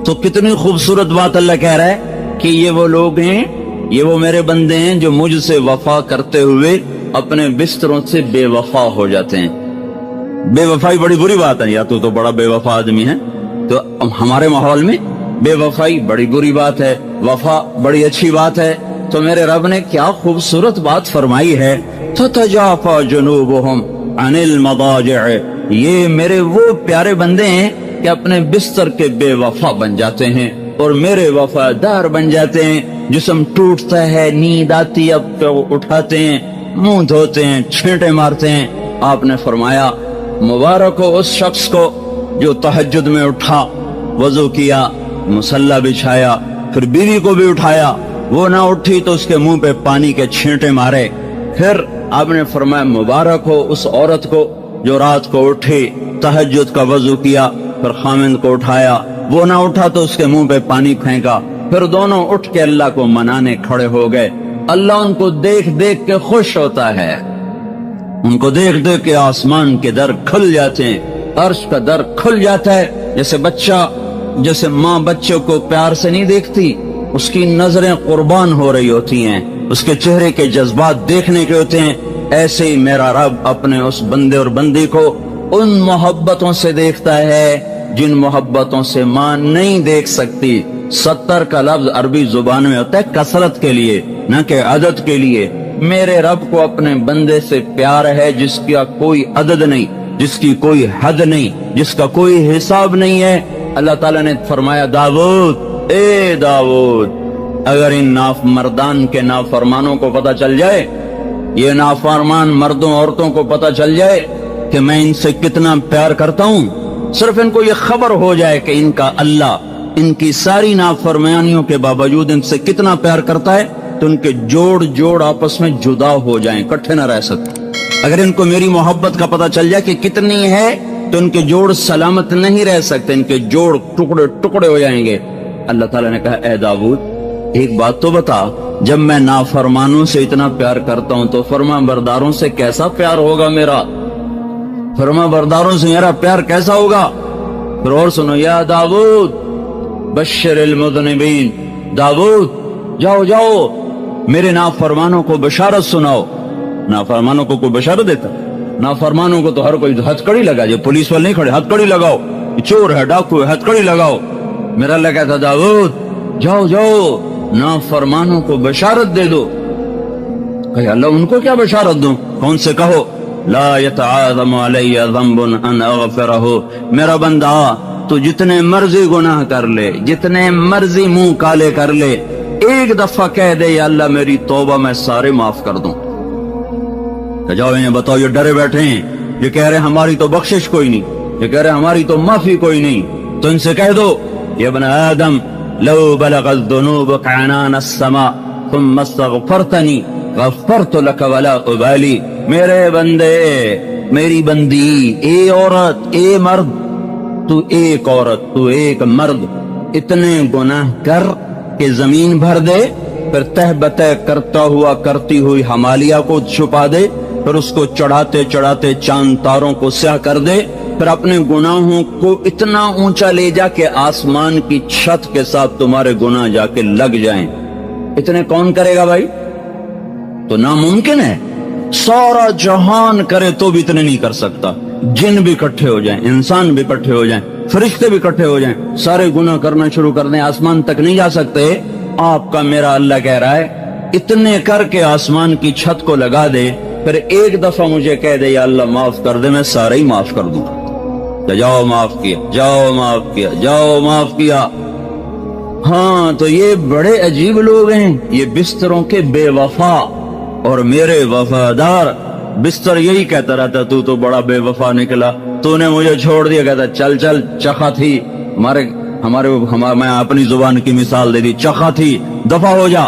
تو کتنی خوبصورت بات اللہ کہہ رہا ہے کہ یہ وہ لوگ ہیں، یہ وہ میرے بندے ہیں جو مجھ سے وفا کرتے ہوئے اپنے بستروں سے بے وفا ہو جاتے ہیں۔ بے وفائی بڑی بری بات ہے، یا تو بڑا بے وفا آدمی ہے، تو ہمارے ماحول میں بے وفائی بڑی بری بات ہے، وفا بڑی اچھی بات ہے۔ تو میرے رب نے کیا خوبصورت بات فرمائی ہے، تتجافا جنوبہم عن المضاجع، یہ میرے وہ پیارے بندے ہیں کہ اپنے بستر کے بے وفا بن جاتے ہیں اور میرے وفادار بن جاتے ہیں۔ جسم ٹوٹتا ہے، نیند آتی، اب تو اٹھاتے ہیں، منہ دھوتے ہیں، چھینٹے مارتے ہیں۔ آپ نے فرمایا مبارک ہو اس شخص کو جو تہجد میں اٹھا، وضو کیا، مصلی بچھایا، پھر بیوی کو بھی اٹھایا، وہ نہ اٹھی تو اس کے منہ پہ پانی کے چھینٹے مارے۔ پھر آپ نے فرمایا مبارک ہو اس عورت کو جو رات کو اٹھی، تہجد کا وضو کیا، پھر خامند کو اٹھایا، وہ نہ اٹھا تو اس کے منہ پہ پانی پھینکا، پھر دونوں اٹھ کے اللہ کو منانے کھڑے ہو گئے۔ اللہ ان کو دیکھ دیکھ کے خوش ہوتا ہے، ان کو دیکھ دیکھ کے آسمان کے در کھل جاتے ہیں، عرش کا در کھل جاتا ہے۔ جیسے ماں بچوں کو پیار سے نہیں دیکھتی، اس کی نظریں قربان ہو رہی ہوتی ہیں، اس کے چہرے کے جذبات دیکھنے کے ہوتے ہیں، ایسے ہی میرا رب اپنے اس بندے اور بندی کو ان محبتوں سے دیکھتا ہے جن محبتوں سے ماں نہیں دیکھ سکتی۔ 70 کا لفظ عربی زبان میں ہوتا ہے کثرت کے لیے، نہ کہ عدد کے لیے۔ میرے رب کو اپنے بندے سے پیار ہے جس کا کوئی عدد نہیں، جس کی کوئی حد نہیں، جس کا کوئی حساب نہیں ہے۔ اللہ تعالیٰ نے فرمایا داؤد، اے داؤد، اگر ان مردان کے نافرمانوں کو پتہ چل جائے، یہ نافرمان مردوں عورتوں کو پتہ چل جائے کہ میں ان سے کتنا پیار کرتا ہوں، صرف ان کو یہ خبر ہو جائے کہ ان کا اللہ ان کی ساری نافرمانیوں کے باوجود ان سے کتنا پیار کرتا ہے، تو ان کے جوڑ آپس میں جدا ہو جائیں، اکٹھے نہ رہ سکتے۔ اگر ان کو میری محبت کا پتہ چل جائے کہ کتنی ہے، تو ان کے جوڑ سلامت نہیں رہ سکتے، ان کے جوڑ ٹکڑے ٹکڑے ہو جائیں گے۔ اللہ تعالیٰ نے کہا اے داؤد ایک بات تو بتا، جب میں نافرمانوں سے اتنا پیار کرتا ہوں تو فرما برداروں سے کیسا پیار ہوگا میرا، فرما برداروں سے میرا پیار کیسا ہوگا۔ پھر اور سنو، یا داؤد بشر المذنبین، داؤد جاؤ جاؤ میرے نافرمانوں کو بشارت سناؤ۔ نافرمانوں کو کوئی بشارت دیتا؟ نافرمانوں کو تو ہر کوئی ہتھ کڑی لگا، جو پولیس والے نہیں کھڑے ہتھ کڑی لگاؤ، چور ہے ڈاکو ہے ہتھ کڑی لگاؤ۔ میرا اللہ کہتا داؤد جاؤ جاؤ نافرمانوں کو بشارت دے دو۔ کہ اللہ ان کو کیا بشارت دوں؟ کون سے کہو لا يتعاظم علی ذنب ان اغفرہ، میرا بندہ تو جتنے مرضی گناہ کر لے، جتنے مرضی منہ کالے کر لے، ایک دفعہ کہہ دے یا اللہ میری توبہ میں سارے معاف کر دوں۔ کہ جاؤ انہیں بتاؤ، یہ ڈرے بیٹھے ہیں، یہ کہہ رہے ہماری تو بخشش کوئی نہیں، یہ کہہ رہے ہماری تو معافی کوئی نہیں، تو ان سے کہہ دو یا ابن آدم لو بلغت ذنوبک عنان السماء ثم استغفرتنی غفرت لک ولا ابالی۔ میرے بندے، میری بندی، اے عورت، اے مرد، تو ایک عورت، تو ایک مرد، اتنے گناہ کر کہ زمین بھر دے، پھر تہ بتہ کرتا ہوا کرتی ہوئی ہمالیہ کو چھپا دے، پھر اس کو چڑھاتے چڑھاتے چاند تاروں کو سیاہ کر دے، پھر اپنے گناہوں کو اتنا اونچا لے جا کہ آسمان کی چھت کے ساتھ تمہارے گناہ جا کے لگ جائیں۔ اتنے کون کرے گا بھائی؟ تو ناممکن ہے، سارا جہان کرے تو بھی اتنے نہیں کر سکتا۔ جن بھی اکٹھے ہو جائیں، انسان بھی اکٹھے ہو جائیں، فرشتے بھی اکٹھے ہو جائیں، سارے گناہ کرنا شروع کر دیں، آسمان تک نہیں جا سکتے۔ آپ کا میرا اللہ کہہ رہا ہے اتنے کر کے آسمان کی چھت کو لگا دے، پھر ایک دفعہ مجھے کہہ دے یا اللہ معاف کر دے، میں سارے ہی معاف کر دوں۔ جاؤ معاف کیا، جاؤ معاف کیا، جاؤ معاف کیا۔ ہاں تو یہ بڑے عجیب لوگ ہیں، یہ بستروں کے بے وفا اور میرے وفادار۔ بستر یہی کہتا رہتا تو بڑا بے وفا نکلا، تو نے مجھے چھوڑ دیا، کہتا چل چل چخا تھی، میں اپنی زبان کی مثال دے دی، چخا تھی، دفع ہو جا،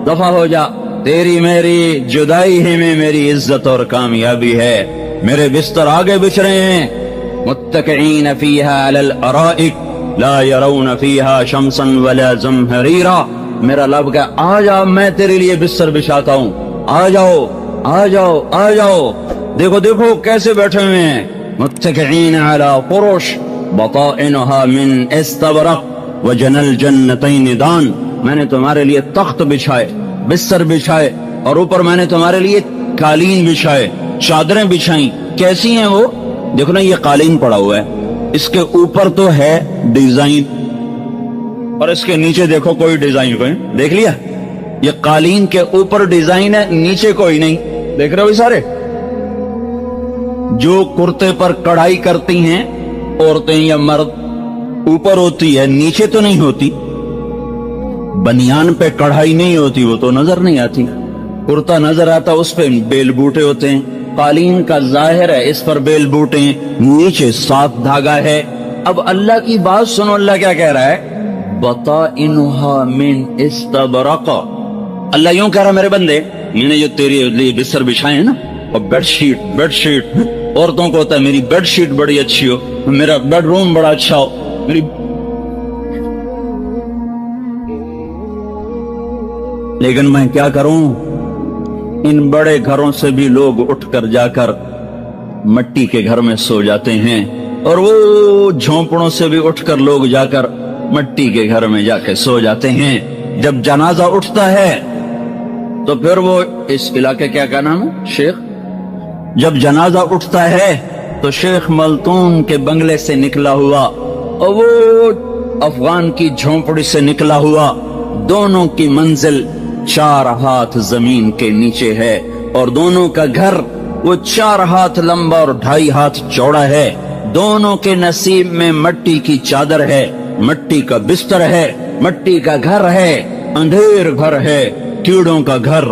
دفع ہو جا، تیری میری جدائی ہی میں میری عزت اور کامیابی ہے۔ میرے بستر آگے بچھ رہے ہیں، متکئین فیہا علی الارائک لا یرون فیہا شمسا ولا زمہریرا۔ میرا لب کہ آ جا، میں تیرے لیے بستر بچھاتا ہوں، آ جاؤ آ جاؤ آ جاؤ۔ دیکھو دیکھو کیسے بیٹھے ہوئے ہیں، متکئین علی فرش بطائنها من استبرق، वजनल जन्नतैन दान, मैंने तुम्हारे लिए तख्त बिछाए, बिस्तर बिछाए, और ऊपर मैंने तुम्हारे लिए कालीन बिछाए, चादरें बिछाई। कैसी हैं वो? देखो ना, ये कालीन पड़ा हुआ है, इसके ऊपर तो है डिजाइन, और इसके नीचे देखो कोई डिजाइन कोई, देख लिया? ये कालीन के ऊपर डिजाइन है, नीचे कोई नहीं। देख रहे हो सारे? जो कुर्ते पर कढ़ाई करती हैं औरतें या मर्द, ऊपर होती है, नीचे तो नहीं होती। बनियान पे कढ़ाई नहीं होती, वो तो नजर नहीं आती। कुर्ता नजर आता, उस पे बेल बूटे होते हैं। कालीन का जाहिर है इस पर बेल बूटे हैं, नीचे साफ धागा है। अब अल्लाह की बात सुनो, अल्लाह क्या कह रहा है? बताइनुहा मिन इस्तबरक। अल्लाह यूं कह रहा, मेरे बंदे, मैंने जो तेरे लिए बिस्तर बिछाए हैं ना, और बेडशीट औरतों को होता है मेरी बेडशीट बड़ी अच्छी हो, मेरा बेडरूम बड़ा अच्छा हो, मेरी। लेकिन मैं क्या करूं, इन बड़े घरों से भी लोग उठकर जाकर मट्टी के घर में सो जाते हैं, और वो झोंपड़ों से भी उठकर लोग जाकर मट्टी के घर में जाके सो जाते हैं। जब जनाजा उठता है तो फिर वो, इस इलाके क्या का नाम है? शेख। जब जनाजा उठता है तो शेख मलतून के बंगले से निकला हुआ और वो अफगान की झोंपड़ी से निकला हुआ, दोनों की मंजिल 4 हाथ जमीन के नीचे है, और दोनों का घर वो 4 हाथ लंबा और 2.5 हाथ चौड़ा है। दोनों के नसीब में मट्टी की चादर है, मट्टी का बिस्तर है, मट्टी का घर है, अंधेर घर है, कीड़ों का घर,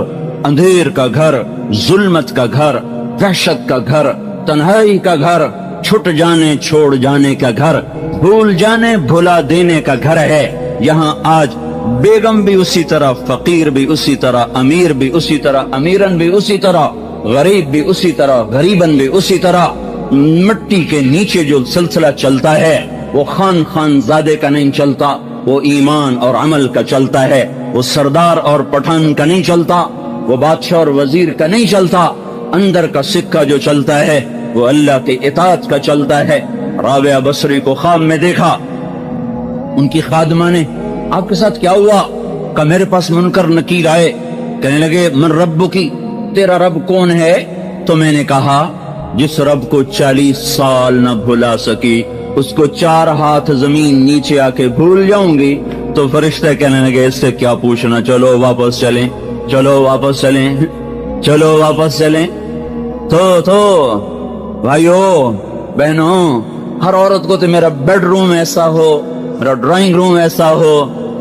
अंधेर का घर, जुल्मत का घर, वहशत का घर, तन्हाई का घर, छुट जाने छोड़ जाने का घर, भूल जाने भुला देने का घर है। यहाँ आज बेगम भी उसी तरह, फकीर भी उसी तरह, अमीर भी उसी तरह, अमीरन भी उसी तरह, गरीब भी उसी तरह, गरीबन भी उसी तरह। मिट्टी के नीचे जो सिलसिला चलता है वो खानजादे का नहीं चलता, वो ईमान और अमल का चलता है। वो सरदार और पठान का नहीं चलता, वो बादशाह और वजीर का नहीं चलता। अंदर का सिक्का जो चलता है वो अल्लाह के इताअत का चलता है। राबिया बसरी को ख्वाब में देखा, उनकी खादमा ने, आपके साथ क्या हुआ? का मेरे पास मुनकर नकीर आए, कहने लगे मन रब्बु की, तेरा रब कौन है? तो मैंने कहा जिस रब को 40 साल न भुला सकी उसको 4 हाथ जमीन नीचे आके भूल जाऊंगी। तो फरिश्ते कहने लगे इससे क्या पूछना, चलो वापस चलें, चलो वापस चलें, चलो वापस चलें। तो भाइयों बहनों, हर औरत को तो मेरा बेडरूम ऐसा हो, मेरा ड्राइंग रूम ऐसा हो,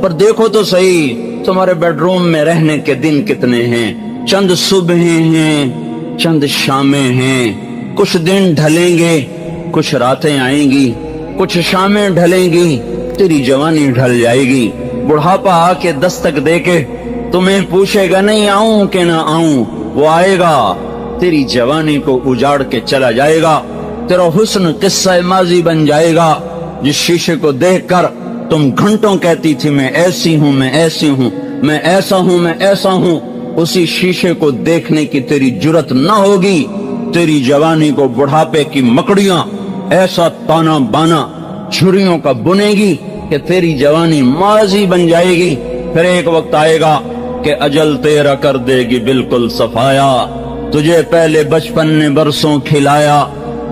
पर देखो तो सही तुम्हारे बेडरूम में रहने के दिन कितने हैं? चंद सुबहें हैं, चंद शामें हैं। कुछ दिन ढलेंगे, कुछ रातें आएंगी, कुछ शामें ढलेंगी, तेरी जवानी ढल जाएगी। बुढ़ापा आके दस्तक देके तुम्हें पूछेगा नहीं आऊं कि ना आऊं, वो आएगा, तेरी जवानी को उजाड़ के चला जाएगा। तेरा हुस्न किस्सा माजी बन जाएगा। जिस शीशे को देखकर तुम घंटों कहती थी मैं ऐसी हूं, मैं ऐसी हूं, मैं ऐसा हूं, मैं ऐसा हूं, उसी शीशे को देखने की तेरी जुर्रत न होगी। तेरी जवानी को बुढ़ापे की मकड़ियां ऐसा ताना बाना छुरियों का बुनेगी कि तेरी जवानी माजी बन जाएगी। फिर एक वक्त आएगा कि अजल तेरा कर देगी बिल्कुल सफाया। तुझे पहले बचपन ने बरसों खिलाया,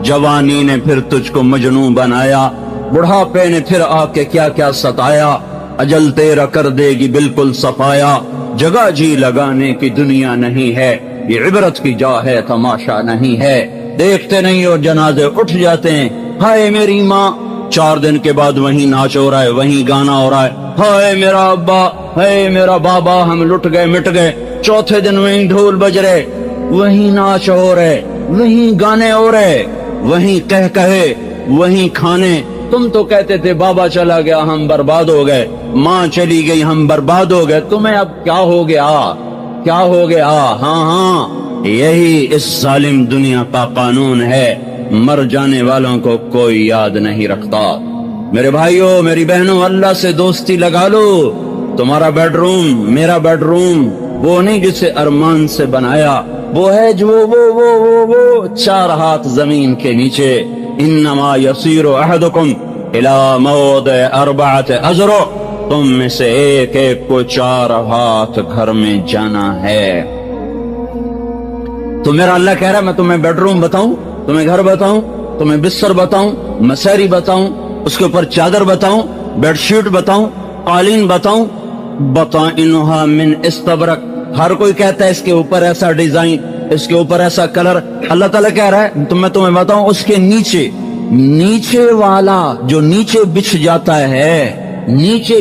जवानी ने फिर तुझको मजनू बनाया, बुढ़ापे ने फिर आके क्या क्या सताया। अजल तेरा कर देगी बिल्कुल सफाया, जगह जी लगाने की दुनिया नहीं है, ये इबरत की जा है तमाशा नहीं है। देखते नहीं हो जनाजे उठ जाते हैं, हाय मेरी माँ, 4 दिन के बाद वहीं नाच हो रहा है, वहीं गाना हो रहा है, हाय मेरा अब्बा, हाय मेरा बाबा, हम लुट गए मिट गए। चौथे दिन वहीं ढोल बज रहे, वहीं नाच हो रहे, वहीं गाने हो रहे, वहीं कह कहे, वहीं खाने। तुम तो कहते थे बाबा चला गया हम बर्बाद हो गए, माँ चली गई हम बर्बाद हो गए, तुम्हें अब क्या हो गया, क्या हो गया? हाँ, यही इस जालिम दुनिया का कानून है, मर जाने वालों को कोई याद नहीं रखता। मेरे भाइयों मेरी बहनों, अल्लाह से दोस्ती लगा लो। तुम्हारा बेडरूम, मेरा बेडरूम वो नहीं जिसे अरमान से बनाया, वो है जो वो 4 हाथ जमीन के नीचे। इन्नमा यसीरु अहदुकुम इला मौदे अर्बअत अज़रो, तुम में से एक एक को 4 हाथ घर में जाना है। तो मेरा अल्लाह कह रहा है मैं तुम्हें बेडरूम बताऊं, तुम्हें घर बताऊं, तुम्हें बिस्तर बताऊं, मसहरी बताऊं, उसके ऊपर चादर बताऊं, बेडशीट बताऊं, कालीन बताऊं, बताइनुहा मिन इस्तबरक। हर कोई कहता है इसके ऊपर ऐसा डिजाइन, इसके ऊपर ऐसा कलर। अल्लाह ताला कह रहा है तो मैं तुम्हें बताऊं उसके नीचे वाला जो नीचे बिछ जाता है, नीचे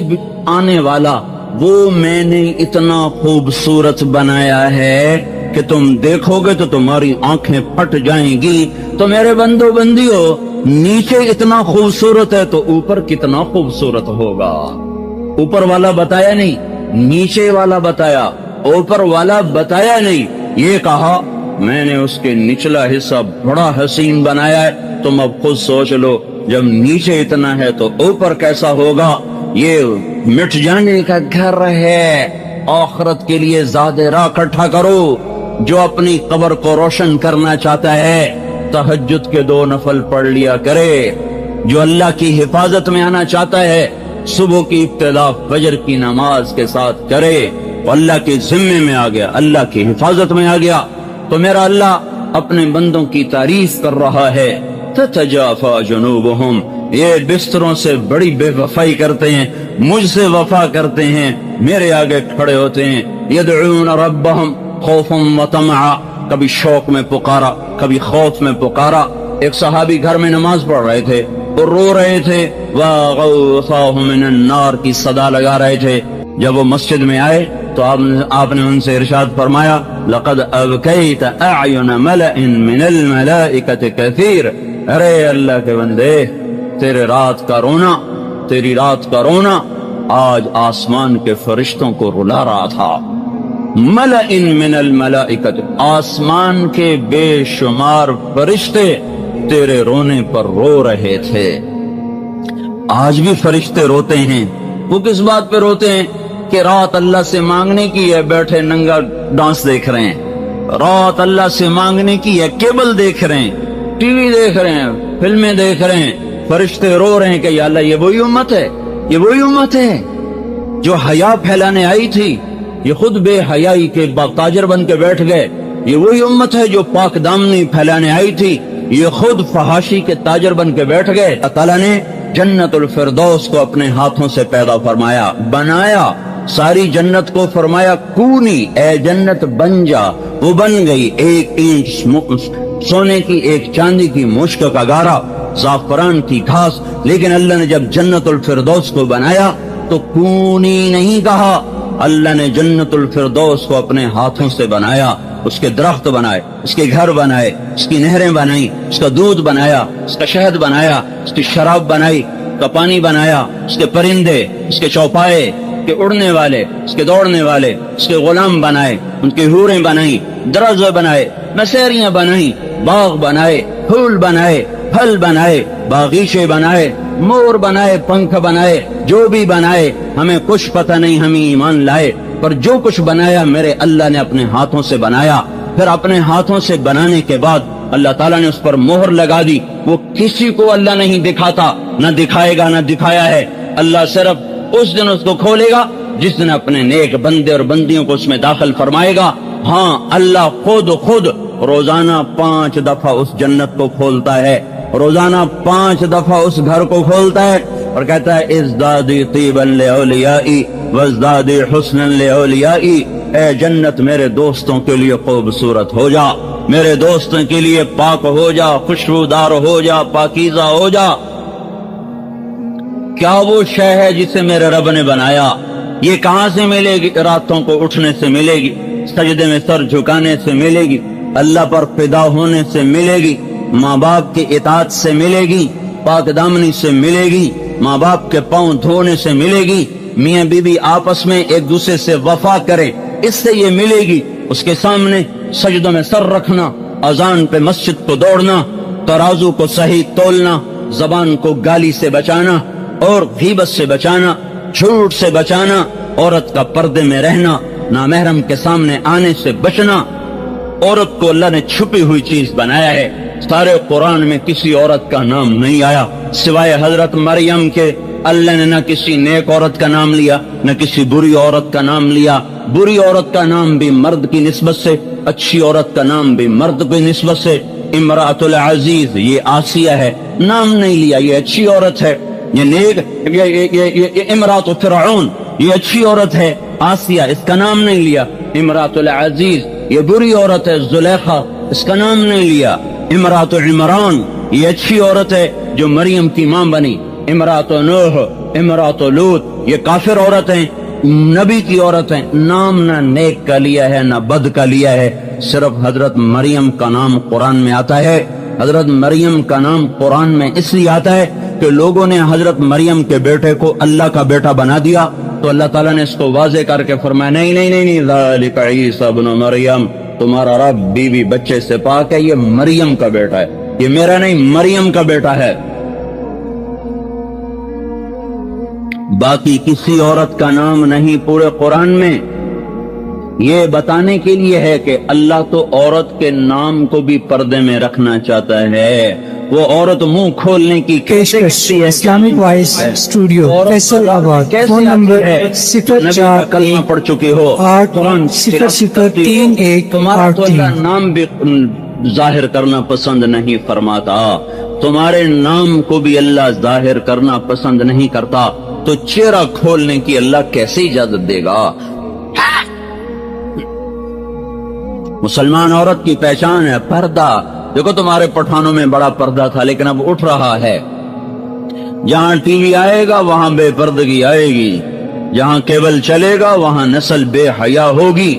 आने वाला, वो मैंने इतना खूबसूरत बनाया है कि तुम देखोगे तो तुम्हारी आंखें फट जाएंगी। तो मेरे बंदो बंदियों, नीचे इतना खूबसूरत है तो ऊपर कितना खूबसूरत होगा। ऊपर वाला बताया नहीं, नीचे वाला बताया, ऊपर वाला बताया नहीं। ये कहा मैंने उसके निचला हिस्सा बड़ा हसीन बनाया है। तुम अब खुद सोच लो, जब नीचे इतना है तो ऊपर कैसा होगा। ये मिट जाने का घर है। आखिरत के लिए ज़ादेरा इकट्ठा करो। जो अपनी कब्र को रोशन करना चाहता है तहज्जुद के 2 नफल पढ़ लिया करे। जो अल्लाह की हिफाजत में आना चाहता है सुबह की इब्तिदा फजर की नमाज के साथ करे। अल्लाह के जिम्मे में आ गया, अल्लाह की हिफाजत में आ गया। तो मेरा अल्लाह अपने बंदों की तारीफ कर रहा है। ततजाफा जुनूबुहुम, ये बिस्तरों से बड़ी बेवफाई करते हैं, मुझसे वफा करते हैं, मेरे आगे खड़े होते हैं। यदऊन रब्बहुम खौफन व तमआ, कभी शौक में पुकारा, कभी खौफ में पुकारा। एक सहाबी घर में नमाज पढ़ रहे थे और रो रहे थे, वगौसाहुम मिनन नार की सदा लगा रहे थे। जब वो मस्जिद में आए तो आपने उनसे इरशाद फरमाया, लक़द अबकैत अअयुन मलइन मिनल मलाइकति कसीर। अरे अल्लाह के बंदे, तेरी रात का रोना आज आसमान के फरिश्तों को रुला रहा था। मलइन मिनल मलाइकति, आसमान के बेशुमार फरिश्ते तेरे रोने पर रो रहे थे। आज भी फरिश्ते रोते हैं। वो किस बात पे रोते हैं कि रात अल्लाह से मांगने की है, बैठे नंगा डांस देख रहे हैं। रात अल्लाह से मांगने की है, केबल देख रहे हैं, टीवी देख रहे हैं, फिल्में देख रहे हैं। फरिश्ते रो रहे हैं कि या अल्लाह, ये वही उम्मत है, ये वही उम्मत है जो हया फैलाने आई थी, ये खुद बेहयाई के ताजर बन के बैठ गए। ये वही उम्मत है जो पाक दामनी फैलाने आई थी, ये खुद फहाशी के ताजर बन के बैठ गए। अल्लाह ताला ने जन्नतुल फिरदौस को अपने हाथों से पैदा फरमाया, बनाया। सारी जन्नत को फरमाया कूनी, ए जन्नत बन जा। वो बन गई। 1 इंच सोने की, 1 चांदी की मुश्क का गारा, जाफरान की घास। लेकिन अल्लाह ने जब जन्नतुल फिरदौस को बनाया तो कूनी नहीं कहा। अल्लाह ने जन्नतुल फिरदौस को अपने हाथों से बनाया। उसके दरख्त बनाए, उसके घर बनाए, उसकी नहरें बनाई, उसका दूध बनाया, उसका शहद बनाया, उसकी शराब बनाई, उसका पानी बनाया, उसके परिंदे, उसके चौपाए के उड़ने वाले, उसके दौड़ने वाले, उसके गुलाम बनाए, उनकी हूरें बनाई, दरवाजे बनाए, मसहरियां बनाई, बाग बनाए, फूल बनाए, फल बनाए, बागीचे बनाए, मोर बनाए, पंख बनाए, जो भी बनाए हमें कुछ पता नहीं, हम ईमान लाए। पर जो कुछ बनाया मेरे अल्लाह ने अपने हाथों से बनाया। फिर अपने हाथों से बनाने के बाद अल्लाह ताला ने उस पर मोहर लगा दी। वो किसी को अल्लाह नहीं दिखाता, न दिखाएगा, न दिखाया है। अल्लाह सिर्फ उस दिन उसको खोलेगा जिस दिन अपने नेक बंदे और बंदियों को उसमें दाखिल फरमाएगा। हाँ, अल्लाह खुद रोजाना 5 दफा उस जन्नत को खोलता है, रोजाना 5 दफा उस घर को खोलता है और कहता है इज़दादी तीबन लिऔलियाई वज़दादी हुस्नन लिऔलियाई। ए जन्नत मेरे दोस्तों के लिए खूबसूरत हो जा, मेरे दोस्तों के लिए पाक हो जा, खुशबूदार हो जा, पाकीज़ा हो जा। क्या वो शय है जिसे मेरे रब ने बनाया? ये कहां से मिलेगी? रातों को उठने से मिलेगी, सजदे में सर झुकाने से मिलेगी, अल्लाह पर फिदा होने से मिलेगी, माँ बाप की इताअत से मिलेगी, पाक दामनी से मिलेगी, माँ बाप के पांव धोने से मिलेगी, मियाँ बीबी आपस में एक दूसरे से वफा करें, इससे ये मिलेगी। उसके सामने सजदों में सर रखना, अजान पे मस्जिद को दौड़ना, तराजू को सही तोलना, जबान को गाली से बचाना और गीबत से बचाना, झूठ से बचाना, औरत का पर्दे में रहना, नामहरम के सामने आने से बचना। औरत को अल्लाह ने छुपी हुई चीज बनाया है। सारे कुरान में किसी औरत का नाम नहीं आया, سوائے حضرت مریم کے اللہ نے نہ کسی نیک عورت کا نام لیا نہ کسی بری عورت کا نام لیا. بری عورت کا نام بھی مرد کی نسبت سے, اچھی عورت کا نام بھی مرد کی نسبت سے. امرأۃ العزیز یہ آسیہ ہے, نام نہیں لیا, یہ اچھی عورت ہے. یہ نیک یہ امرأۃ فرعون یہ اچھی عورت ہے آسیہ, اس کا نام نہیں لیا. امرأۃ العزیز یہ بری عورت ہے زلیخا, اس کا نام نہیں لیا. امرأۃ عمران یہ اچھی عورت ہے جو مریم کی ماں بنی. امرأۃ نوح, امرأۃ لوط یہ کافر عورت ہیں, نبی کی عورت ہیں. نام نہ نیک کا لیا ہے نہ بد کا لیا ہے, صرف حضرت مریم کا نام قرآن میں آتا ہے. حضرت مریم کا نام قرآن میں اس لیے آتا ہے کہ لوگوں نے حضرت مریم کے بیٹے کو اللہ کا بیٹا بنا دیا, تو اللہ تعالیٰ نے اس کو واضح کر کے فرمایا نہیں نہیں نہیں نہیں, ذالک عیسی ابن مریم, تمہارا رب بیوی بچے سے پاک ہے, یہ مریم کا بیٹا ہے, یہ میرا نہیں مریم کا بیٹا ہے. باقی کسی عورت کا نام نہیں پورے قرآن میں. یہ بتانے کے لیے ہے کہ اللہ تو عورت کے نام کو بھی پردے میں رکھنا چاہتا ہے. وہ عورت منہ کھولنے کی اسلامک وائس اسٹوڈیو فیصل آباد, فون نمبر 04 پڑھ چکے ہو 80031 تمہارا تو اللہ نام بھی ظاہر کرنا پسند نہیں فرماتا, تمہارے نام کو بھی اللہ ظاہر کرنا پسند نہیں کرتا, تو چہرہ کھولنے کی اللہ کیسے اجازت دے گا؟ مسلمان عورت کی پہچان ہے پردہ. دیکھو تمہارے پٹھانوں میں بڑا پردہ تھا لیکن اب اٹھ رہا ہے. جہاں ٹی وی آئے گا وہاں بے پردگی آئے گی, جہاں کیبل چلے گا وہاں نسل بے حیا ہوگی.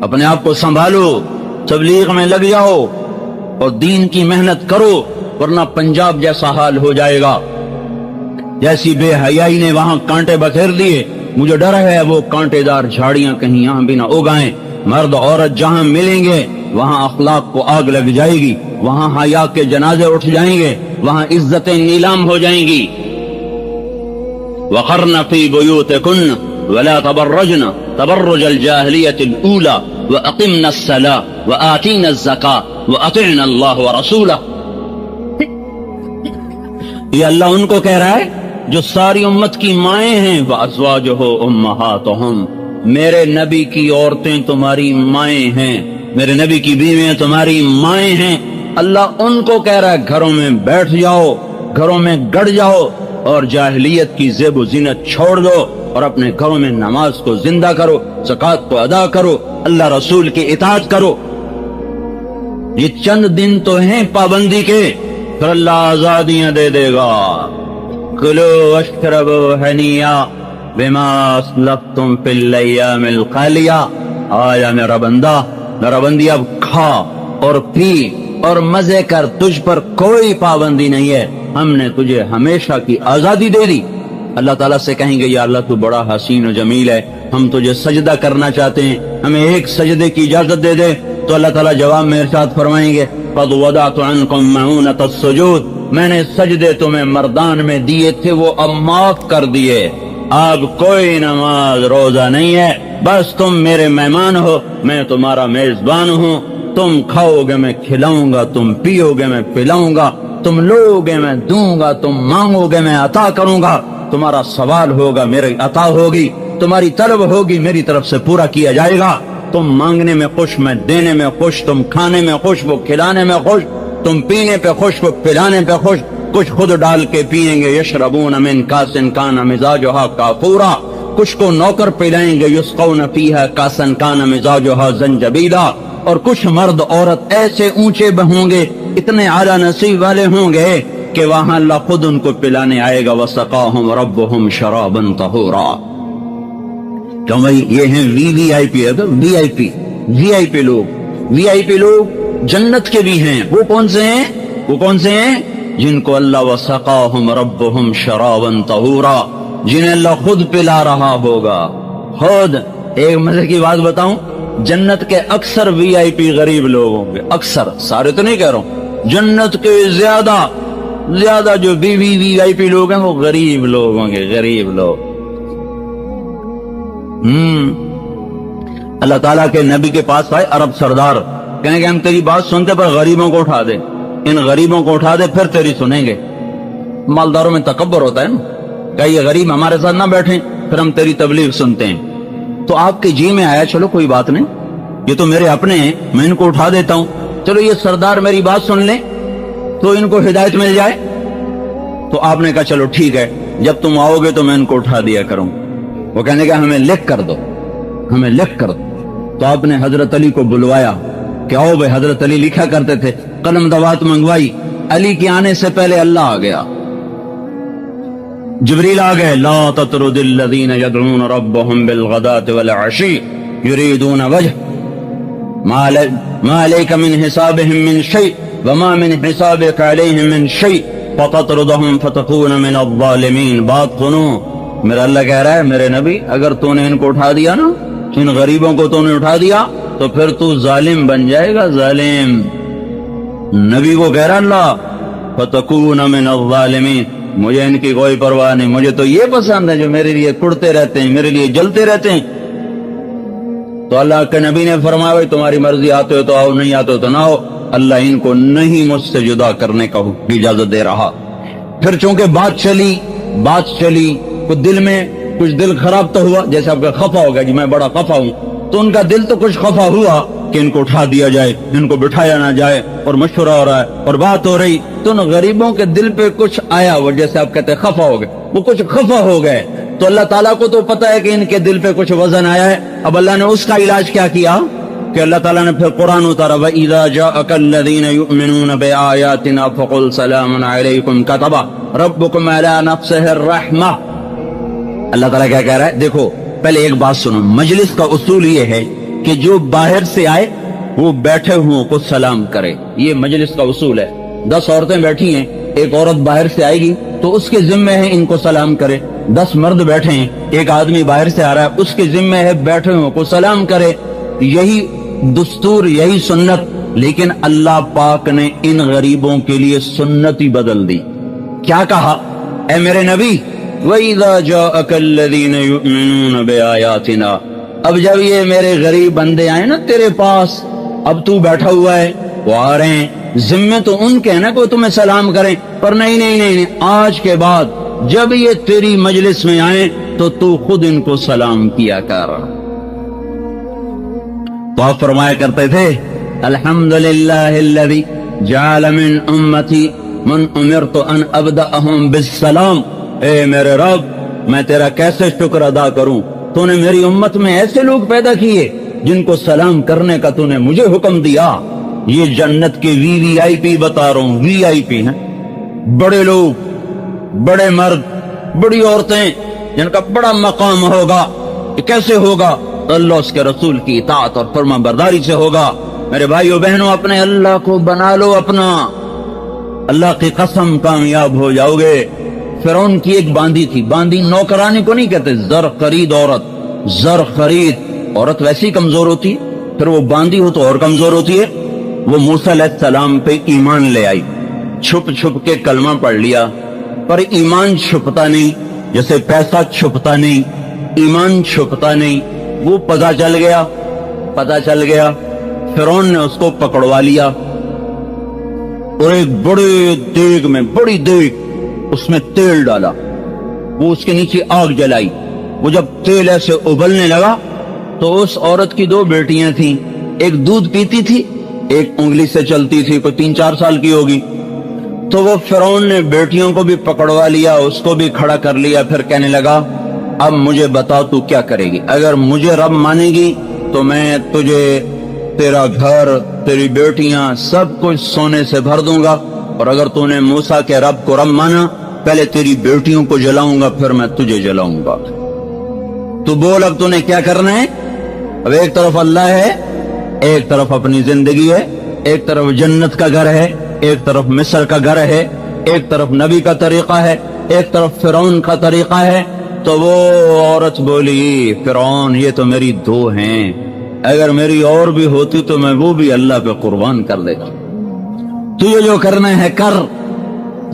اپنے آپ کو سنبھالو, تبلیغ میں لگ جاؤ اور دین کی محنت کرو, ورنہ پنجاب جیسا حال ہو جائے گا. جیسی بے حیائی نے وہاں کانٹے بکھیر دیے, مجھے ڈر ہے وہ کانٹے دار جھاڑیاں کہیں یہاں بھی نہ اگائیں. مرد عورت جہاں ملیں گے وہاں اخلاق کو آگ لگ جائے گی, وہاں حیا کے جنازے اٹھ جائیں گے, وہاں عزتیں نیلام ہو جائیں گی. وقرن فی بیوتکن ولا تبرجن تبرج الجاہلیت الاولى واقمنا الصلاة وآتینا الزکاة واطعنا اللہ ورسولہ. یہ اللہ ان کو کہہ رہا ہے جو ساری امت کی مائیں ہیں. وازواجہ امہاتہم, میرے نبی کی عورتیں تمہاری مائیں ہیں, میرے نبی کی بیویاں تمہاری مائیں ہیں. اللہ ان کو کہہ رہا ہے گھروں میں بیٹھ جاؤ, گھروں میں گڑ جاؤ اور جاہلیت کی زیب و زینت چھوڑ دو اور اپنے گھروں میں نماز کو زندہ کرو, زکوٰۃ کو ادا کرو, اللہ رسول کی اطاعت کرو. یہ چند دن تو ہیں پابندی کے, پھر اللہ آزادیاں دے دے گا. کلو واشربوا ہنیا بما اسلفتم فی الایام الخالیہ. آیا میرا بندہ, میرا بندی, اب کھا اور پی اور مزے کر, تجھ پر کوئی پابندی نہیں ہے, ہم نے تجھے ہمیشہ کی آزادی دے دی. اللہ تعالیٰ سے کہیں گے یا اللہ تو بڑا حسین و جمیل ہے, ہم تجھے سجدہ کرنا چاہتے ہیں, ہمیں ایک سجدے کی اجازت دے دے. تو اللہ تعالیٰ جواب میں ارشاد فرمائیں گے قد وضعت عنکم معونۃ السجود, میں نے سجدے تمہیں مردان میں دیے تھے وہ اب معاف کر دیے. اب کوئی نماز روزہ نہیں ہے, بس تم میرے مہمان ہو, میں تمہارا میزبان ہوں. تم کھاؤ گے میں کھلاؤں گا, تم پیو گے میں پلاؤں گا, تم لو گے میں دوں گا, تم مانگو گے میں عطا کروں گا. تمہارا سوال ہوگا میری عطا ہوگی, تمہاری طلب ہوگی میری طرف سے پورا کیا جائے گا. تم مانگنے میں خوش, میں دینے میں خوش, تم کھانے میں خوش, وہ کھلانے میں خوش, تم پینے پہ خوش, وہ پلانے پہ خوش. کچھ خود ڈال کے پیئیں گے, یشربون من کاس کان مزاجھا کافورا, کچھ کو نوکر پلائیں گے, یسقون فیہا کاسا کان مزاجھا زنجبیلا. اور کچھ مرد عورت ایسے اونچے ہوں گے, اتنے اعلیٰ نصیب والے ہوں گے کہ وہاں اللہ خود ان کو پلانے آئے گا. وسقاہم ربہم شرابا طہورا. کیوں بھائی یہ ہیں وی آئی پی, وی آئی پی, وی آئی پی لوگ. وی آئی پی لوگ جنت کے بھی ہیں. وہ کون سے ہیں؟ وہ کون سے ہیں؟ جن کو اللہ وسقاہم ربہم شرابا طہورا, جنہیں اللہ خود پلا رہا ہوگا. خود. ایک مزے کی بات بتاؤں, جنت کے اکثر وی آئی پی غریب لوگ ہوں گے, اکثر, سارے تو نہیں کہہ رہا ہوں, جنت کے زیادہ جو وی آئی پی لوگ ہیں وہ غریب لوگ ہوں گے, غریب لوگ. اللہ تعالیٰ کے نبی کے پاس آئے عرب سردار, کہیں گے ہم تیری بات سنتے پر غریبوں کو اٹھا دے, ان غریبوں کو اٹھا دے پھر تیری سنیں گے. मालदारों में तकब्बर होता है ना, क्या ये गरीब हमारे साथ ना बैठे फिर हम तेरी तबलीग सुनते हैं। तो आपके जी में आया चलो कोई बात नहीं, ये तो मेरे अपने हैं, मैं इनको उठा देता हूं, चलो ये सरदार मेरी बात सुन ले तो इनको हिदायत मिल जाए। तो आपने कहा चलो ठीक है, जब तुम आओगे तो मैं इनको उठा दिया करूं। वो कहने का हमें लिख कर दो, हमें लिख कर दो। तो आपने हजरत अली को बुलवाया कि आओ भाई। हजरत अली लिखा करते थे, कलम दवात मंगवाई। अली के आने से पहले अल्लाह आ गया, जिब्रील आ गए। ला ततरुदिल्लज़ीन यदऊन रब्बहुम बिलगदाति वल अशी युरीदून वजह मा अलैका मिन हिसाबिहिम मिन शै वमा मिन हिसाबिका अलैहिम मिन शै फततरुदहुम फतकून मिन अज़्ज़ालिमीन। बात सुनो, मेरा अल्लाह कह रहा है मेरे नबी, अगर तूने इनको उठा दिया ना, इन गरीबों को तूने उठा दिया तो फिर तू जालिम बन जाएगा, जालिम। नबी को कह रहा अल्लाह, फतकून मिन अज़्ज़ालिमीन, मुझे इनकी कोई परवाह नहीं, मुझे तो ये पसंद है जो मेरे लिए कुड़ते रहते हैं, मेरे लिए जलते रहते हैं। तो अल्लाह के नबी ने फरमाया भाई तुम्हारी मर्जी, आते हो तो आओ, नहीं आते हो तो ना आओ। अल्लाह इनको नहीं मुझसे जुदा करने का इजाजत दे रहा। फिर चूंकि बात चली कुछ दिल में कुछ दिल खराब तो हुआ, जैसे आपका खफा होगा कि मैं बड़ा खफा हूं, तो उनका दिल तो कुछ खफा हुआ कि इनको उठा दिया जाए, इनको बिठाया ना जाए, और मशवरा हो रहा है और बात हो रही, तो उन गरीबों के दिल पे कुछ आया, वो जैसे आप कहते हैं खफा हो गए, वो कुछ खफा हो गए। तो अल्लाह ताला को तो पता है कि इनके दिल पे कुछ वजन आया है। अब अल्लाह ने उसका इलाज क्या किया कि अल्लाह ताला ने फिर कुरान उतारा, व इज़ा जाअकल्लज़ीना युमिनूना बिआयातिना फकुल सलामुन अलैकुम कतबा रब्बुकुम अला नफ्सिहि रहमा। अल्लाह ताला क्या कह रहा है, देखो पहले एक बात सुनो, मजलिस का उसूल ये है कि जो बाहर से आए वो बैठे हुओं को सलाम करे, ये मजलिस का उसूल है। 10 औरतें बैठी हैं, एक औरत बाहर से आएगी तो उसके जिम्मे है इनको सलाम करे। 10 मर्द बैठे हैं, एक आदमी बाहर से आ रहा है, उसके जिम्मे है बैठे हुओं को सलाम करे। यही दस्तूर, यही सुन्नत। लेकिन अल्लाह पाक ने इन गरीबों के लिए सुन्नत ही बदल दी। क्या कहा, ऐ मेरे नबी, वइज़ा जाअकल्लज़ीना युमिनूना बिआयातिना, अब जब ये मेरे गरीब बंदे आए ना तेरे पास, अब तू बैठा हुआ है, वो आ रहे हैं, जिम्मे तो उनके है ना को तुम्हें सलाम करें, पर नहीं, आज के बाद जब ये तेरी मजलिस में आए तो तू खुद इनको सलाम किया कर। तो आप फरमाया करते थे, अल्हम्दुलिल्लाहिल्लज़ी जअल मिन उम्मती मन उमिरतु अन अब्दअहुम बिस्सलाम। ए मेरे रब, मैं तेरा कैसे शुक्र अदा करूं, तूने मेरी उम्मत में ऐसे लोग पैदा किए जिनको सलाम करने का तूने मुझे हुक्म दिया। ये जन्नत के वीवीआईपी बता रहा हूं, वीआईपी हैं, बड़े लोग, बड़े मर्द, बड़ी औरतें जिनका बड़ा मकाम होगा। ये कैसे होगा, अल्लाह उसके रसूल की इताअत और फर्मा बरदारी से होगा। मेरे भाइयों बहनों, अपने अल्लाह को बना लो अपना, अल्लाह की कसम कामयाब हो जाओगे। फिरौन की एक बांदी थी, बांदी नौकरानी को नहीं कहते, जर खरीद औरत, जर खरीद औरत वैसी कमजोर होती है, फिर वो बांदी हो तो और कमजोर होती है। वो मूसा अलैहिस्सलाम पे ईमान ले आई, छुप छुप के कलमा पढ़ लिया, पर ईमान छुपता नहीं, जैसे पैसा छुपता नहीं, ईमान छुपता नहीं। वो पता चल गया, फिरौन ने उसको पकड़वा लिया और एक बड़े देग में, बड़ी देग, उसमें तेल डाला, वो उसके नीचे आग जलाई। वो जब तेल ऐसे उबलने लगा तो उस औरत की 2 बेटियां थीं, एक दूध पीती थी, एक उंगली से चलती थी, कोई 3-4 साल की होगी। तो वो फिरौन ने बेटियों को भी पकड़वा लिया, उसको भी खड़ा कर लिया। फिर कहने लगा, अब मुझे बता तू क्या करेगी, अगर मुझे रब मानेगी तो मैं तुझे, तेरा घर, तेरी बेटियां, सब कुछ सोने से भर दूंगा, और अगर तूने मूसा के रब को रब माना, पहले तेरी बेटियों को जलाऊंगा, फिर मैं तुझे जलाऊंगा। तू बोल अब तूने क्या करना है। अब एक तरफ अल्लाह है, एक तरफ अपनी जिंदगी है, एक तरफ जन्नत का घर है, एक तरफ मिस्र का घर है, एक तरफ नबी का तरीका है, एक तरफ फिरौन का तरीका है। तो वो औरत बोली, फिरौन ये तो मेरी 2 हैं, अगर मेरी और भी होती तो मैं वो भी अल्लाह पे कुर्बान कर देता। तुझे जो करना है कर।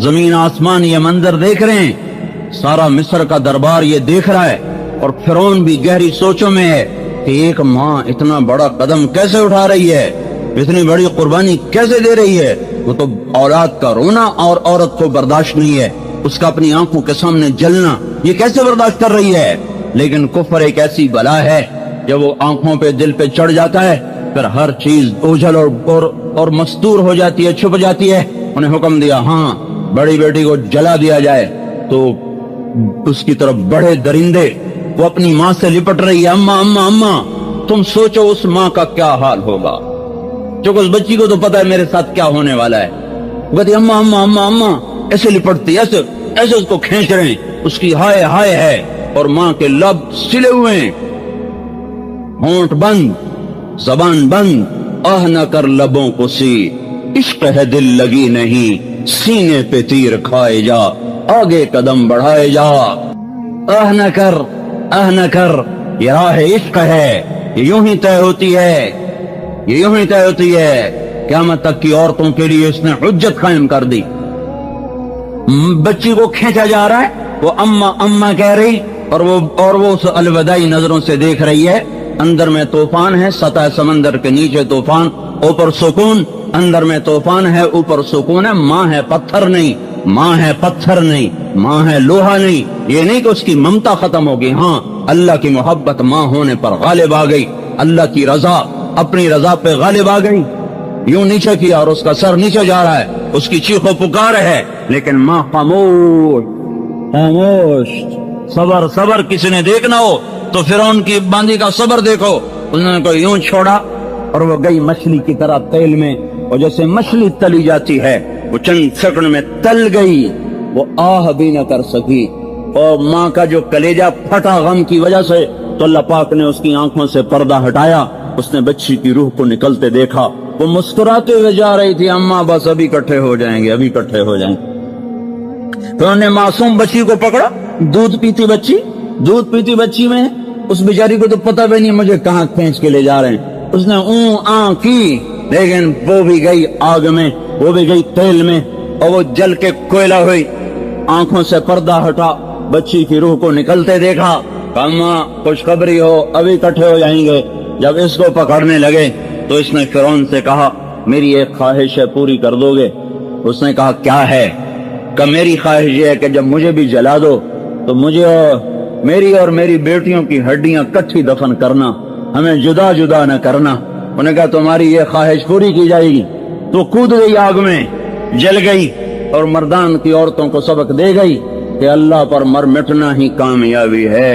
जमीन आसमान ये मंजर देख रहे हैं, सारा मिस्र का दरबार ये देख रहा है, और फिरौन भी गहरी सोचों में है कि एक माँ इतना बड़ा कदम कैसे उठा रही है, इतनी बड़ी कुर्बानी कैसे दे रही है। वो तो औलाद का रोना और औरत को बर्दाश्त नहीं है, اس کا اپنی آنکھوں کے سامنے جلنا، یہ کیسے برداشت کر رہی ہے؟ لیکن کفر ایک ایسی بلا ہے، جب وہ آنکھوں پہ دل پہ چڑھ جاتا ہے پھر ہر چیز اوجھل اور مستور ہو جاتی ہے، چھپ جاتی ہے۔ انہیں حکم دیا ہاں بڑی بیٹی کو جلا دیا جائے، تو اس کی طرف بڑے درندے، وہ اپنی ماں سے لپٹ رہی ہے، اماں اماں اماں۔ تم سوچو اس ماں کا کیا حال ہوگا، چونکہ اس بچی کو تو پتا ہے میرے ساتھ کیا ہونے والا ہے۔ وہ کہتی اماں اماں اماں اماں، ایسے لپٹتی، ایسے ایسے اس کو کھینچ رہے ہیں، اس کی ہائے ہائے ہے، اور ماں کے لب سلے ہوئے ہیں، ہونٹ بند، زبان بند، آہ نہ کر لبوں کو سی، عشق ہے دل لگی نہیں، سینے پہ تیر کھائے جا، آگے قدم بڑھائے جا۔ آہ نہ کر، آہ نہ کر، یہ راہ عشق ہے، یہ یوں ہی طے ہوتی ہے، یہ یوں ہی طے ہوتی ہے۔ قیامت تک کی عورتوں کے لیے اس نے حجت قائم کر دی۔ بچی کو کھینچا جا رہا ہے، وہ اماں اماں کہہ رہی، اور وہ اس الوداعی نظروں سے دیکھ رہی ہے۔ اندر میں طوفان ہے، سطح سمندر کے نیچے طوفان، اوپر سکون، اندر میں طوفان ہے، اوپر سکون ہے۔ ماں ہے پتھر نہیں، ماں ہے پتھر نہیں، ماں ہے لوہا نہیں۔ یہ نہیں کہ اس کی ممتا ختم ہوگی، ہاں اللہ کی محبت ماں ہونے پر غالب آ گئی، اللہ کی رضا اپنی رضا پہ غالب آ گئی۔ یوں نیچے کیا اور اس کا سر نیچے جا رہا ہے، اس کی چیخ و پکار ہے، لیکن ماں خاموش خاموش۔ صبر صبر، کسی نے دیکھنا ہو تو فرعون کی باندھی کا صبر دیکھو، انہوں نے کو یوں چھوڑا اور وہ گئی مچھلی کی طرح تیل میں، اور جیسے مچھلی تلی جاتی ہے وہ چند سیکنڈ میں تل گئی، وہ آہ بھی نہ کر سکی، اور ماں کا جو کلیجہ پھٹا غم کی وجہ سے، تو اللہ پاک نے اس کی آنکھوں سے پردہ ہٹایا، اس نے بچی کی روح کو نکلتے دیکھا، وہ مسکراتے ہوئے جا رہی تھی، اماں بس ابھی اکٹھے ہو جائیں گے، ابھی اکٹھے ہو جائیں گے۔ تو انہوں نے معصوم بچی کو پکڑا، دودھ پیتی بچی میں، اس بیچاری کو تو پتہ بھی نہیں مجھے کہاں کھینچ کے لے جا رہے ہیں، اس نے اون آن کی، لیکن وہ بھی گئی آگ میں، وہ بھی گئی تیل میں، اور وہ جل کے کوئلہ ہوئی۔ آنکھوں سے پردہ ہٹا، بچی کی روح کو نکلتے دیکھا، اماں خوشخبری ہو، ابھی اکٹھے ہو جائیں گے۔ جب اس کو پکڑنے لگے تو اس نے فرعون سے کہا میری ایک خواہش ہے، پوری کر دو گے؟ اس نے کہا کیا ہے؟ کہ میری خواہش یہ ہے کہ جب مجھے بھی جلا دو تو مجھے اور میری بیٹیوں کی ہڈیاں کٹھی دفن کرنا، ہمیں جدا جدا نہ کرنا۔ انہوں نے کہا تمہاری یہ خواہش پوری کی جائے گی۔ تو کود گئی آگ میں، جل گئی، اور مردان کی عورتوں کو سبق دے گئی کہ اللہ پر مر مٹنا ہی کامیابی ہے،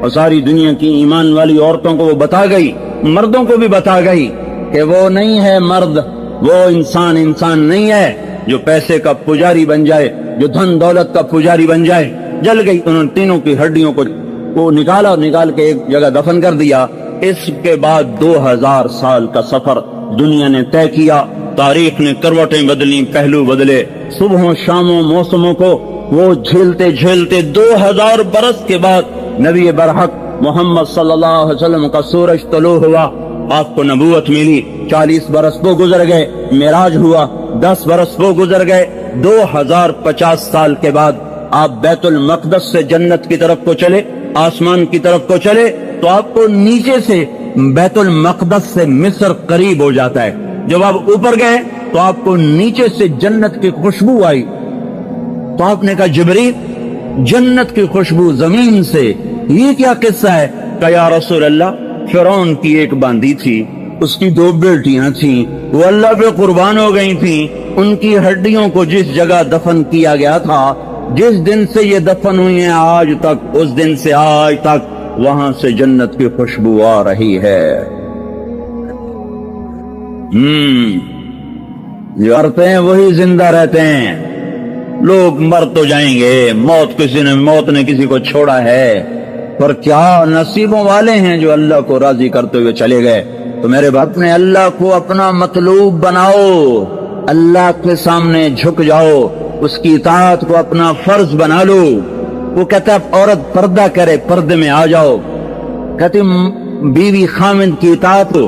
اور ساری دنیا کی ایمان والی عورتوں کو وہ بتا گئی، مردوں کو بھی بتا گئی کہ وہ نہیں ہے مرد، وہ انسان نہیں ہے جو پیسے کا پجاری بن جائے، جو دھن دولت کا پجاری بن جائے۔ جل گئی، انہوں نے تینوں کی ہڈیوں کو نکال کے ایک جگہ دفن کر دیا۔ اس کے بعد 2000 سال کا سفر دنیا نے طے کیا، تاریخ نے کروٹیں بدلی، پہلو بدلے، صبحوں شاموں موسموں کو وہ جھیلتے 2000 برس کے بعد نبی برحق محمد صلی اللہ علیہ وسلم کا سورج طلوع ہوا، آپ کو نبوت ملی، 40 برس وہ گزر گئے، معراج ہوا، 10 برس وہ گزر گئے، 2050 سال کے بعد آپ بیت المقدس سے جنت کی طرف کو چلے، آسمان کی طرف کو چلے، تو آپ کو نیچے سے بیت المقدس سے مصر قریب ہو جاتا ہے۔ جب آپ اوپر گئے تو آپ کو نیچے سے جنت کی خوشبو آئی، تو آپ نے کہا جبریل جنت کی خوشبو زمین سے، یہ کیا قصہ ہے؟ کہ یا رسول اللہ فرعون کی ایک باندی تھی، اس کی 2 بیٹیاں تھیں، وہ اللہ پہ قربان ہو گئی تھیں، ان کی ہڈیوں کو جس جگہ دفن کیا گیا تھا، جس دن سے یہ دفن ہوئی ہیں آج تک، اس دن سے آج تک وہاں سے جنت کی خوشبو آ رہی ہے۔ جو مرتے ہیں وہی زندہ رہتے ہیں، لوگ مر تو جائیں گے، موت نے کسی کو چھوڑا ہے، پر کیا نصیبوں والے ہیں جو اللہ کو راضی کرتے ہوئے چلے گئے۔ تو میرے باپ نے اللہ کو اپنا مطلوب بناؤ، اللہ کے سامنے جھک جاؤ، اس کی اطاعت کو اپنا فرض بنا لو۔ وہ کہتا ہے عورت پردہ کرے، پردے میں آ جاؤ، کہتی بیوی خامند کی اطاعت ہو،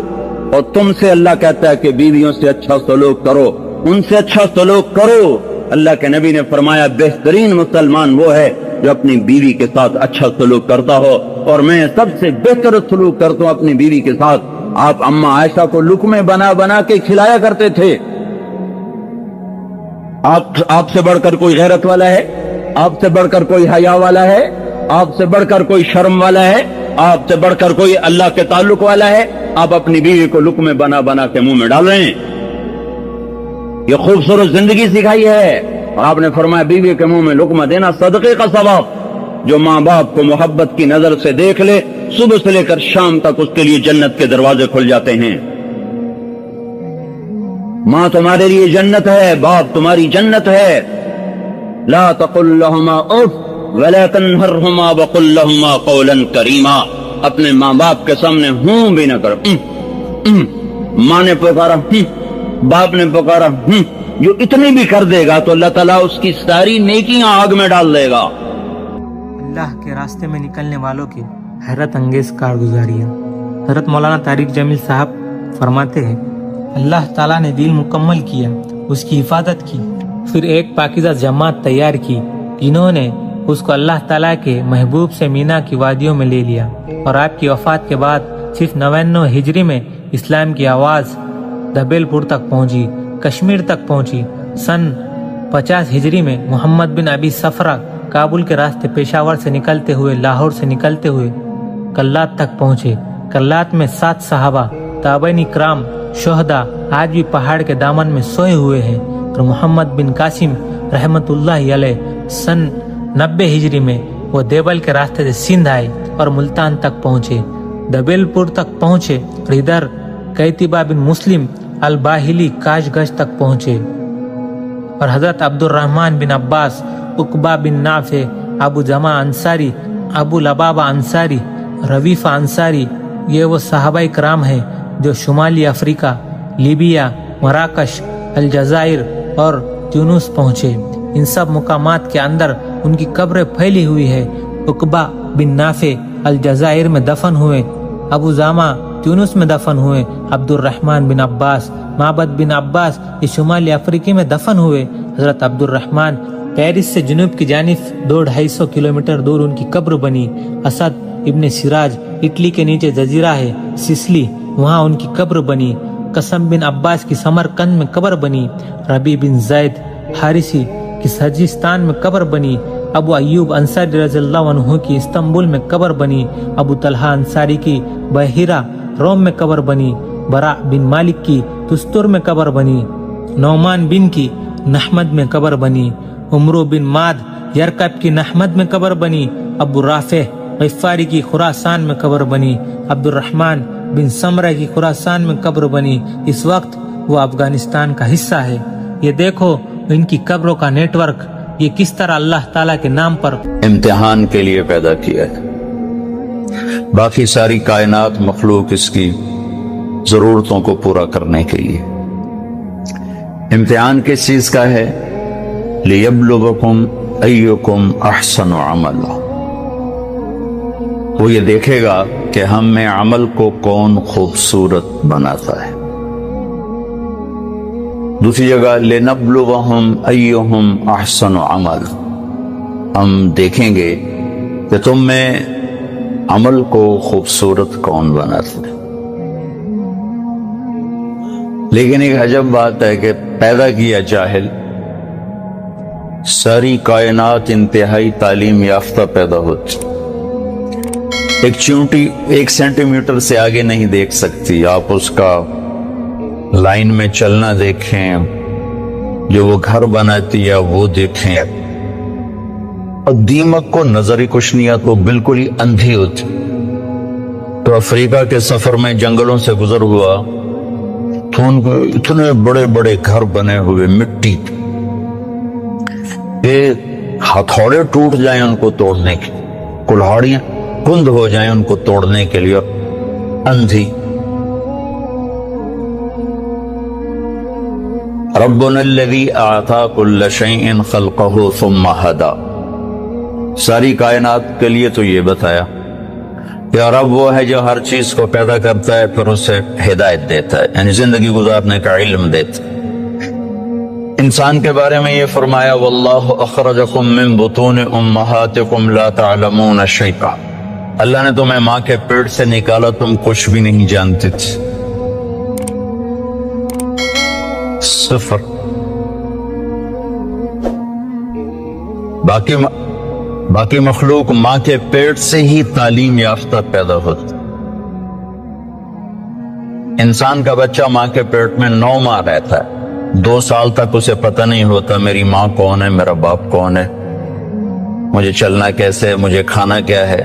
اور تم سے اللہ کہتا ہے کہ بیویوں سے اچھا سلوک کرو، ان سے اچھا سلوک کرو۔ اللہ کے نبی نے فرمایا بہترین مسلمان وہ ہے جو اپنی بیوی کے ساتھ اچھا سلوک کرتا ہو، اور میں سب سے بہتر سلوک کرتا ہوں اپنی بیوی کے ساتھ۔ آپ اماں عائشہ کو لقمے بنا کے کھلایا کرتے تھے۔ آپ سے بڑھ کر کوئی غیرت والا ہے؟ آپ سے بڑھ کر کوئی حیا والا ہے؟ آپ سے بڑھ کر کوئی شرم والا ہے؟ آپ سے بڑھ کر کوئی اللہ کے تعلق والا ہے؟ آپ اپنی بیوی کو لقمے بنا بنا کے منہ میں ڈال رہے ہیں۔ یہ خوبصورت زندگی سکھائی ہے، اور آپ نے فرمایا بیوی کے منہ میں لقمہ دینا صدقے کا ثواب۔ جو ماں باپ کو محبت کی نظر سے دیکھ لے، صبح سے لے کر شام تک اس کے لیے جنت کے دروازے کھل جاتے ہیں۔ ماں تمہارے لیے جنت ہے، باپ تمہاری جنت ہے۔ لا تقل لهما اف ولا تنهرهما وقل لهما قولا کریما۔ اپنے ماں باپ کے سامنے ہوں بھی نہ کرو۔ ماں نے پکارا باپ نے پکارا جو اتنی بھی کر دے گا تو اللہ تعالیٰ اس کی ساری نیکیاں آگ میں ڈال دے گا۔ اللہ کے راستے میں نکلنے والوں کی حیرت انگیز کارگزاریاں۔ حضرت مولانا طارق جمیل صاحب فرماتے ہیں، اللہ تعالیٰ نے دل مکمل کیا، اس کی حفاظت کی، پھر ایک پاکیزہ جماعت تیار کی جنہوں نے اس کو اللہ تعالیٰ کے محبوب سے مینا کی وادیوں میں لے لیا، اور آپ کی وفات کے بعد صرف 99 ہجری میں اسلام کی آواز دبیل پور تک پہنچی، کشمیر تک پہنچی۔ سن 50 ہجری میں محمد بن ابی صفرہ کابل کے راستے پشاور سے نکلتے ہوئے، لاہور سے نکلتے ہوئے کلات تک پہنچے۔ کلات میں 7 صحابہ، تابعین کرام، شہداء آج بھی پہاڑ کے دامن میں سوئے ہوئے ہیں، اور محمد بن قاسم رحمت اللہ علیہ سن 90 ہجری میں وہ دیوبل کے راستے سے سندھ آئے اور ملتان تک پہنچے، دبیل پور تک پہنچے، اور ادھر قیتبہ بن مسلم الباہلی کاش گش تک پہنچے، اور حضرت عبد الرحمن بن عباس، عقبہ بن نافع، ابو جمع انصاری، ابو لبابہ انصاری، رویفہ انصاری، یہ وہ صحابہ کرام ہیں جو شمالی افریقہ، لیبیا، مراکش، الجزائر اور تیونس پہنچے۔ ان سب مقامات کے اندر ان کی قبریں پھیلی ہوئی ہے۔ عقبہ بن نافع الجزائر میں دفن ہوئے، ابو جامع تیونس میں دفن ہوئے، عبد الرحمن بن عباس، معبد بن عباس یہ شمالی افریقی میں دفن ہوئے۔ حضرت عبد الرحمن پیرس سے جنوب کی جانب 200-250 کلومیٹر دور ان کی قبر بنی۔ اسد ابن سراج اٹلی کے نیچے جزیرہ ہے سسلی، وہاں ان کی قبر بنی۔ قسم بن عباس کی سمرقند میں قبر بنی۔ ربی بن زید حارثی کی سجستان میں قبر بنی۔ ابو ایوب انصاری رضی اللہ عنہ کی استنبول میں قبر بنی۔ ابو طلحہ انصاری کی بحیرہ روم میں قبر بنی۔ براء بن مالک کی تستر میں قبر بنی۔ نعمان بن کی نحمد میں قبر بنی۔ عمرو بن ماد یرکب کی نحمد میں قبر بنی۔ ابو رافع غفاری کی خراسان میں قبر بنی۔ عبد الرحمن بن سمرہ کی خراسان میں قبر بنی۔ اس وقت وہ افغانستان کا حصہ ہے۔ یہ دیکھو ان کی قبروں کا نیٹ ورک، یہ کس طرح اللہ تعالیٰ کے نام پر امتحان کے لیے پیدا کیا ہے۔ باقی ساری کائنات مخلوق اس کی ضرورتوں کو پورا کرنے کے لیے۔ امتحان کس چیز کا ہے؟ لِيَبْلُوَكُمْ أَيُّكُمْ أَحْسَنُ عَمَلًا۔ وہ یہ دیکھے گا کہ ہم میں عمل کو کون خوبصورت بناتا ہے۔ دوسری جگہ لِنَبْلُوَهُمْ أَيُّهُمْ أَحْسَنُ عَمَلًا، ہم دیکھیں گے کہ تم میں عمل کو خوبصورت کون بناتا ہے۔ لیکن ایک عجب بات ہے کہ پیدا کیا جاہل، ساری کائنات انتہائی تعلیم یافتہ پیدا ہوتی، ایک چونٹی 1 سینٹی میٹر سے آگے نہیں دیکھ سکتی۔ آپ اس کا لائن میں چلنا دیکھیں، جو وہ گھر بناتی ہے وہ دیکھیں، اور دیمک کو نظر ہی کچھ نہیں آتا، وہ بالکل ہی اندھی ہوتی۔ تو افریقہ کے سفر میں جنگلوں سے گزر ہوا تو ان کو اتنے بڑے بڑے گھر بنے ہوئے مٹی کہ ہتھوڑے ٹوٹ جائیں ان کو توڑنے کے، کلہاڑیاں کند ہو جائیں ان کو توڑنے کے لیے، اندھی۔ ربنا الذی اعطى كل شیء خلقه ثم هدى، ساری کائنات کے لیے تو یہ بتایا کہ رب وہ ہے جو ہر چیز کو پیدا کرتا ہے پھر اسے ہدایت دیتا ہے، یعنی زندگی گزارنے کا علم دیتا ہے۔ انسان کے بارے میں یہ فرمایا واللہ اخرجکم من بطون امہاتکم لا تعلمون شیئا، اللہ نے تمہیں ماں کے پیٹ سے نکالا، تم کچھ بھی نہیں جانتے تھے، صفر۔ باقی مخلوق ماں کے پیٹ سے ہی تعلیم یافتہ پیدا ہوتی. انسان کا بچہ ماں کے پیٹ میں 9 ماہ رہتا ہے. 2 سال تک اسے پتہ نہیں ہوتا میری ماں کون ہے، میرا باپ کون ہے، مجھے چلنا کیسے ہے، مجھے کھانا کیا ہے.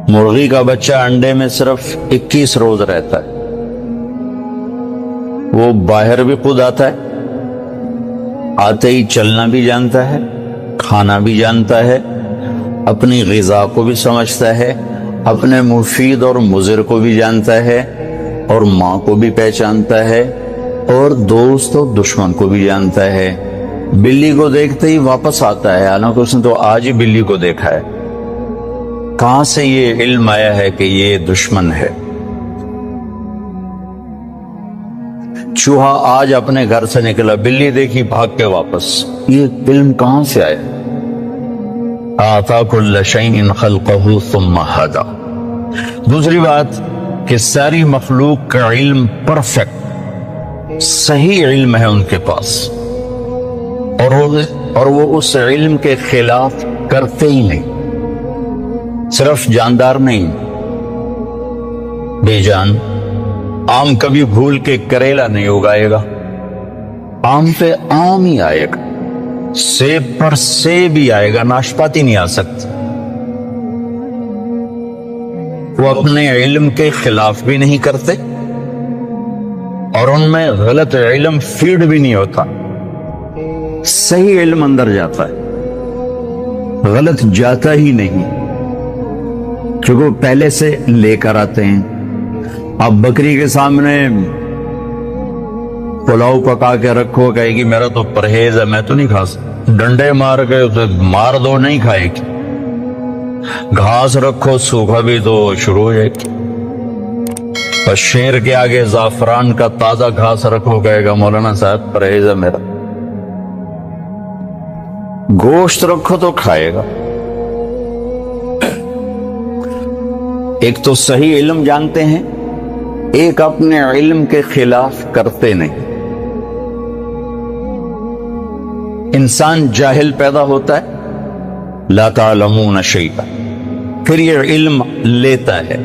مرغی کا بچہ انڈے میں صرف 21 روز رہتا ہے. وہ باہر بھی خود آتا ہے، آتے ہی چلنا بھی جانتا ہے، کھانا بھی جانتا ہے، اپنی غذا کو بھی سمجھتا ہے، اپنے مفید اور مضر کو بھی جانتا ہے، اور ماں کو بھی پہچانتا ہے، اور دوست اور دشمن کو بھی جانتا ہے. بلی کو دیکھتے ہی واپس آتا ہے، حالانکہ اس نے تو آج ہی بلی کو دیکھا ہے. کہاں سے یہ علم آیا ہے کہ یہ دشمن ہے؟ چوہا آج اپنے گھر سے نکلا، بلی دیکھی بھاگ کے واپس. یہ علم کہاں سے آیا؟ آتا کل شیء خلقہ ثم ہدی. دوسری بات کہ ساری مخلوق کا علم پرفیکٹ صحیح علم ہے ان کے پاس، اور وہ اس علم کے خلاف کرتے ہی نہیں. صرف جاندار نہیں، بے جان. آم کبھی بھول کے کریلا نہیں اگائے گا، آم پہ آم ہی آئے گا. سیب پر سیب ہی آئے گا، ناشپاتی نہیں آ سکتی. وہ اپنے علم کے خلاف بھی نہیں کرتے، اور ان میں غلط علم فیڈ بھی نہیں ہوتا. صحیح علم اندر جاتا ہے، غلط جاتا ہی نہیں، کیونکہ وہ پہلے سے لے کر آتے ہیں. اب بکری کے سامنے پلاؤ پکا کے رکھو، کہے گی میرا تو پرہیز ہے، میں تو نہیں کھا سکتا. ڈنڈے مار کے اسے مار دو، نہیں کھائے گی. گھاس رکھو سوکھا بھی تو شروع ہو جائے گی. اور شیر کے آگے زعفران کا تازہ گھاس رکھو، کہے گا مولانا صاحب پرہیز ہے میرا. گوشت رکھو تو کھائے گا. ایک تو صحیح علم جانتے ہیں، ایک اپنے علم کے خلاف کرتے نہیں. انسان جاہل پیدا ہوتا ہے، لا تعلمون شیئا، پھر یہ علم لیتا ہے،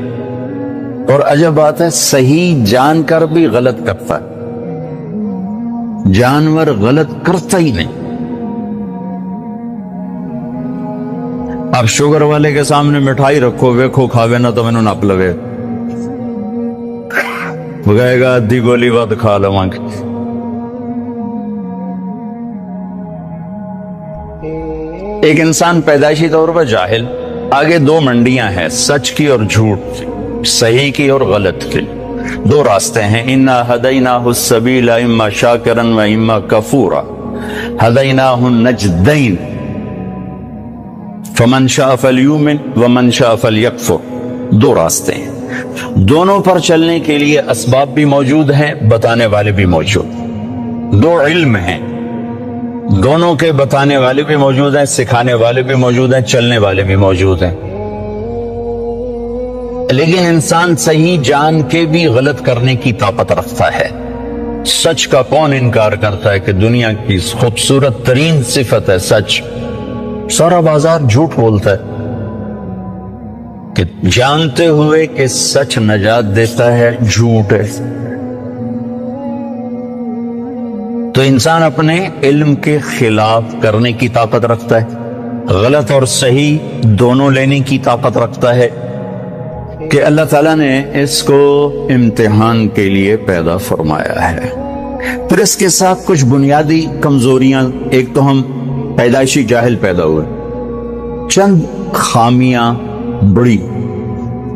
اور عجب بات ہے صحیح جان کر بھی غلط کرتا ہے. جانور غلط کرتا ہی نہیں. اب شوگر والے کے سامنے مٹھائی رکھو، ویکھو کھاوے نہ تو میں نپ لوے، وہ کہے گا ادھی گولی ود کھا لواں گے. ایک انسان پیدائشی طور پر جاہل. آگے 2 منڈیاں ہیں، سچ کی اور جھوٹ کی، صحیح کی اور غلط کی. 2 راستے ہیں. انا ہدیناہ السبیل اما شاکرا و اما کفورا ہدیناہ النجدین فمن شاء فلیؤمن ومن شاء فلیکفر. 2 راستے ہیں، دونوں پر چلنے کے لیے اسباب بھی موجود ہیں، بتانے والے بھی موجود. 2 علم ہیں، دونوں کے بتانے والے بھی موجود ہیں، سکھانے والے بھی موجود ہیں، چلنے والے بھی موجود ہیں. لیکن انسان صحیح جان کے بھی غلط کرنے کی طاقت رکھتا ہے. سچ کا کون انکار کرتا ہے کہ دنیا کی خوبصورت ترین صفت ہے سچ. سارا بازار جھوٹ بولتا ہے کہ جانتے ہوئے کہ سچ نجات دیتا ہے جھوٹ ہے. تو انسان اپنے علم کے خلاف کرنے کی طاقت رکھتا ہے، غلط اور صحیح دونوں لینے کی طاقت رکھتا ہے. کہ اللہ تعالیٰ نے اس کو امتحان کے لیے پیدا فرمایا ہے. پھر اس کے ساتھ کچھ بنیادی کمزوریاں. ایک تو ہم پیدائشی جاہل پیدا ہوئے، چند خامیاں بڑی.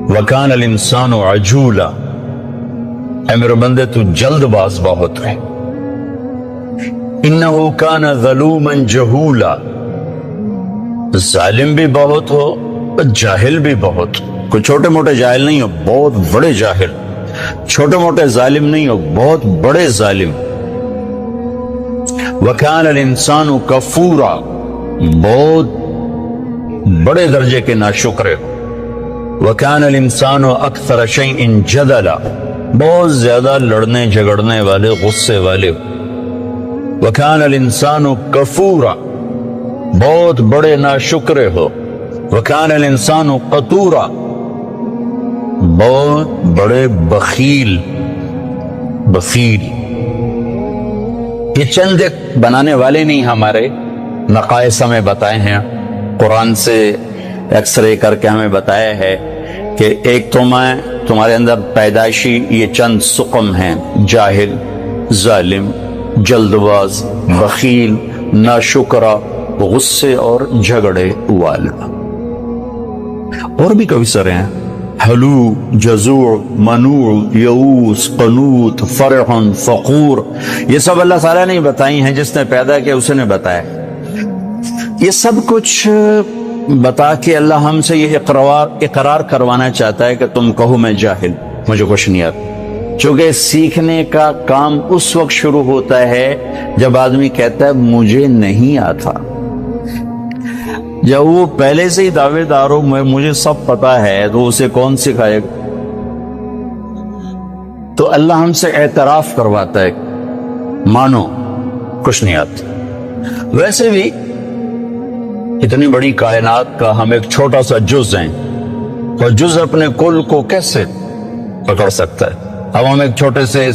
وَكَانَ الْإِنسَانُ عَجُولًا، اے میرے بندے تو جلد باز بہت ہے. إِنَّهُ كَانَ ظَلُومًا جَهُولًا، ظالم بھی بہت ہو اور جاہل بھی بہت. کوئی چھوٹے موٹے جاہل نہیں ہو، بہت بڑے جاہل. چھوٹے موٹے ظالم نہیں ہو، بہت بڑے ظالم. وَكَانَ الْإِنسَانُ كَفُورًا، بہت بڑے درجے کے ناشکر. وَكَانَ الْإِنسَانُ أَكْثَرَ شَيْءٍ جَدَلًا، بہت زیادہ لڑنے جھگڑنے والے، غصے والے. वकान अल इंसानु कफूरा, बहुत बड़े नाशुक्र हो। वकान अल इंसानु कतूरा, बहुत बड़े बखील। ये चंद एक बनाने वाले नहीं, हमारे नकाइस हमें बताए हैं, कुरान से एक्सरे करके हमें बताया है कि एक तुम्हारे अंदर पैदाइशी ये चंद सुकम हैं, जाहिल, जालिम, जल्दबाज, बखील, नाशुक्रा, गुस्से और झगड़े वाला। और भी कई सारे हैं, हलू, जज़ूर, मनूर, यऊस, कनूत, फरहन, फकूर। ये सब अल्लाह ताला ने बताई हैं, जिसने पैदा किया उसने बताया। ये सब कुछ बता के अल्लाह हमसे ये इकरार करवाना चाहता है कि तुम कहो मैं जाहिल, मुझे कुछ नहीं आता। चूंकि सीखने का काम उस वक्त शुरू होता है जब आदमी कहता है मुझे नहीं आता। जब वो पहले से ही दावेदार हो मुझे सब पता है, तो उसे कौन सिखाएगा? तो अल्लाह हमसे एतराफ करवाता है, मानो कुछ नहीं आता। वैसे भी इतनी बड़ी कायनात का हम एक छोटा सा जुज हैं, और जुज अपने कुल को कैसे पकड़ सकता है? अब हम एक छोटे से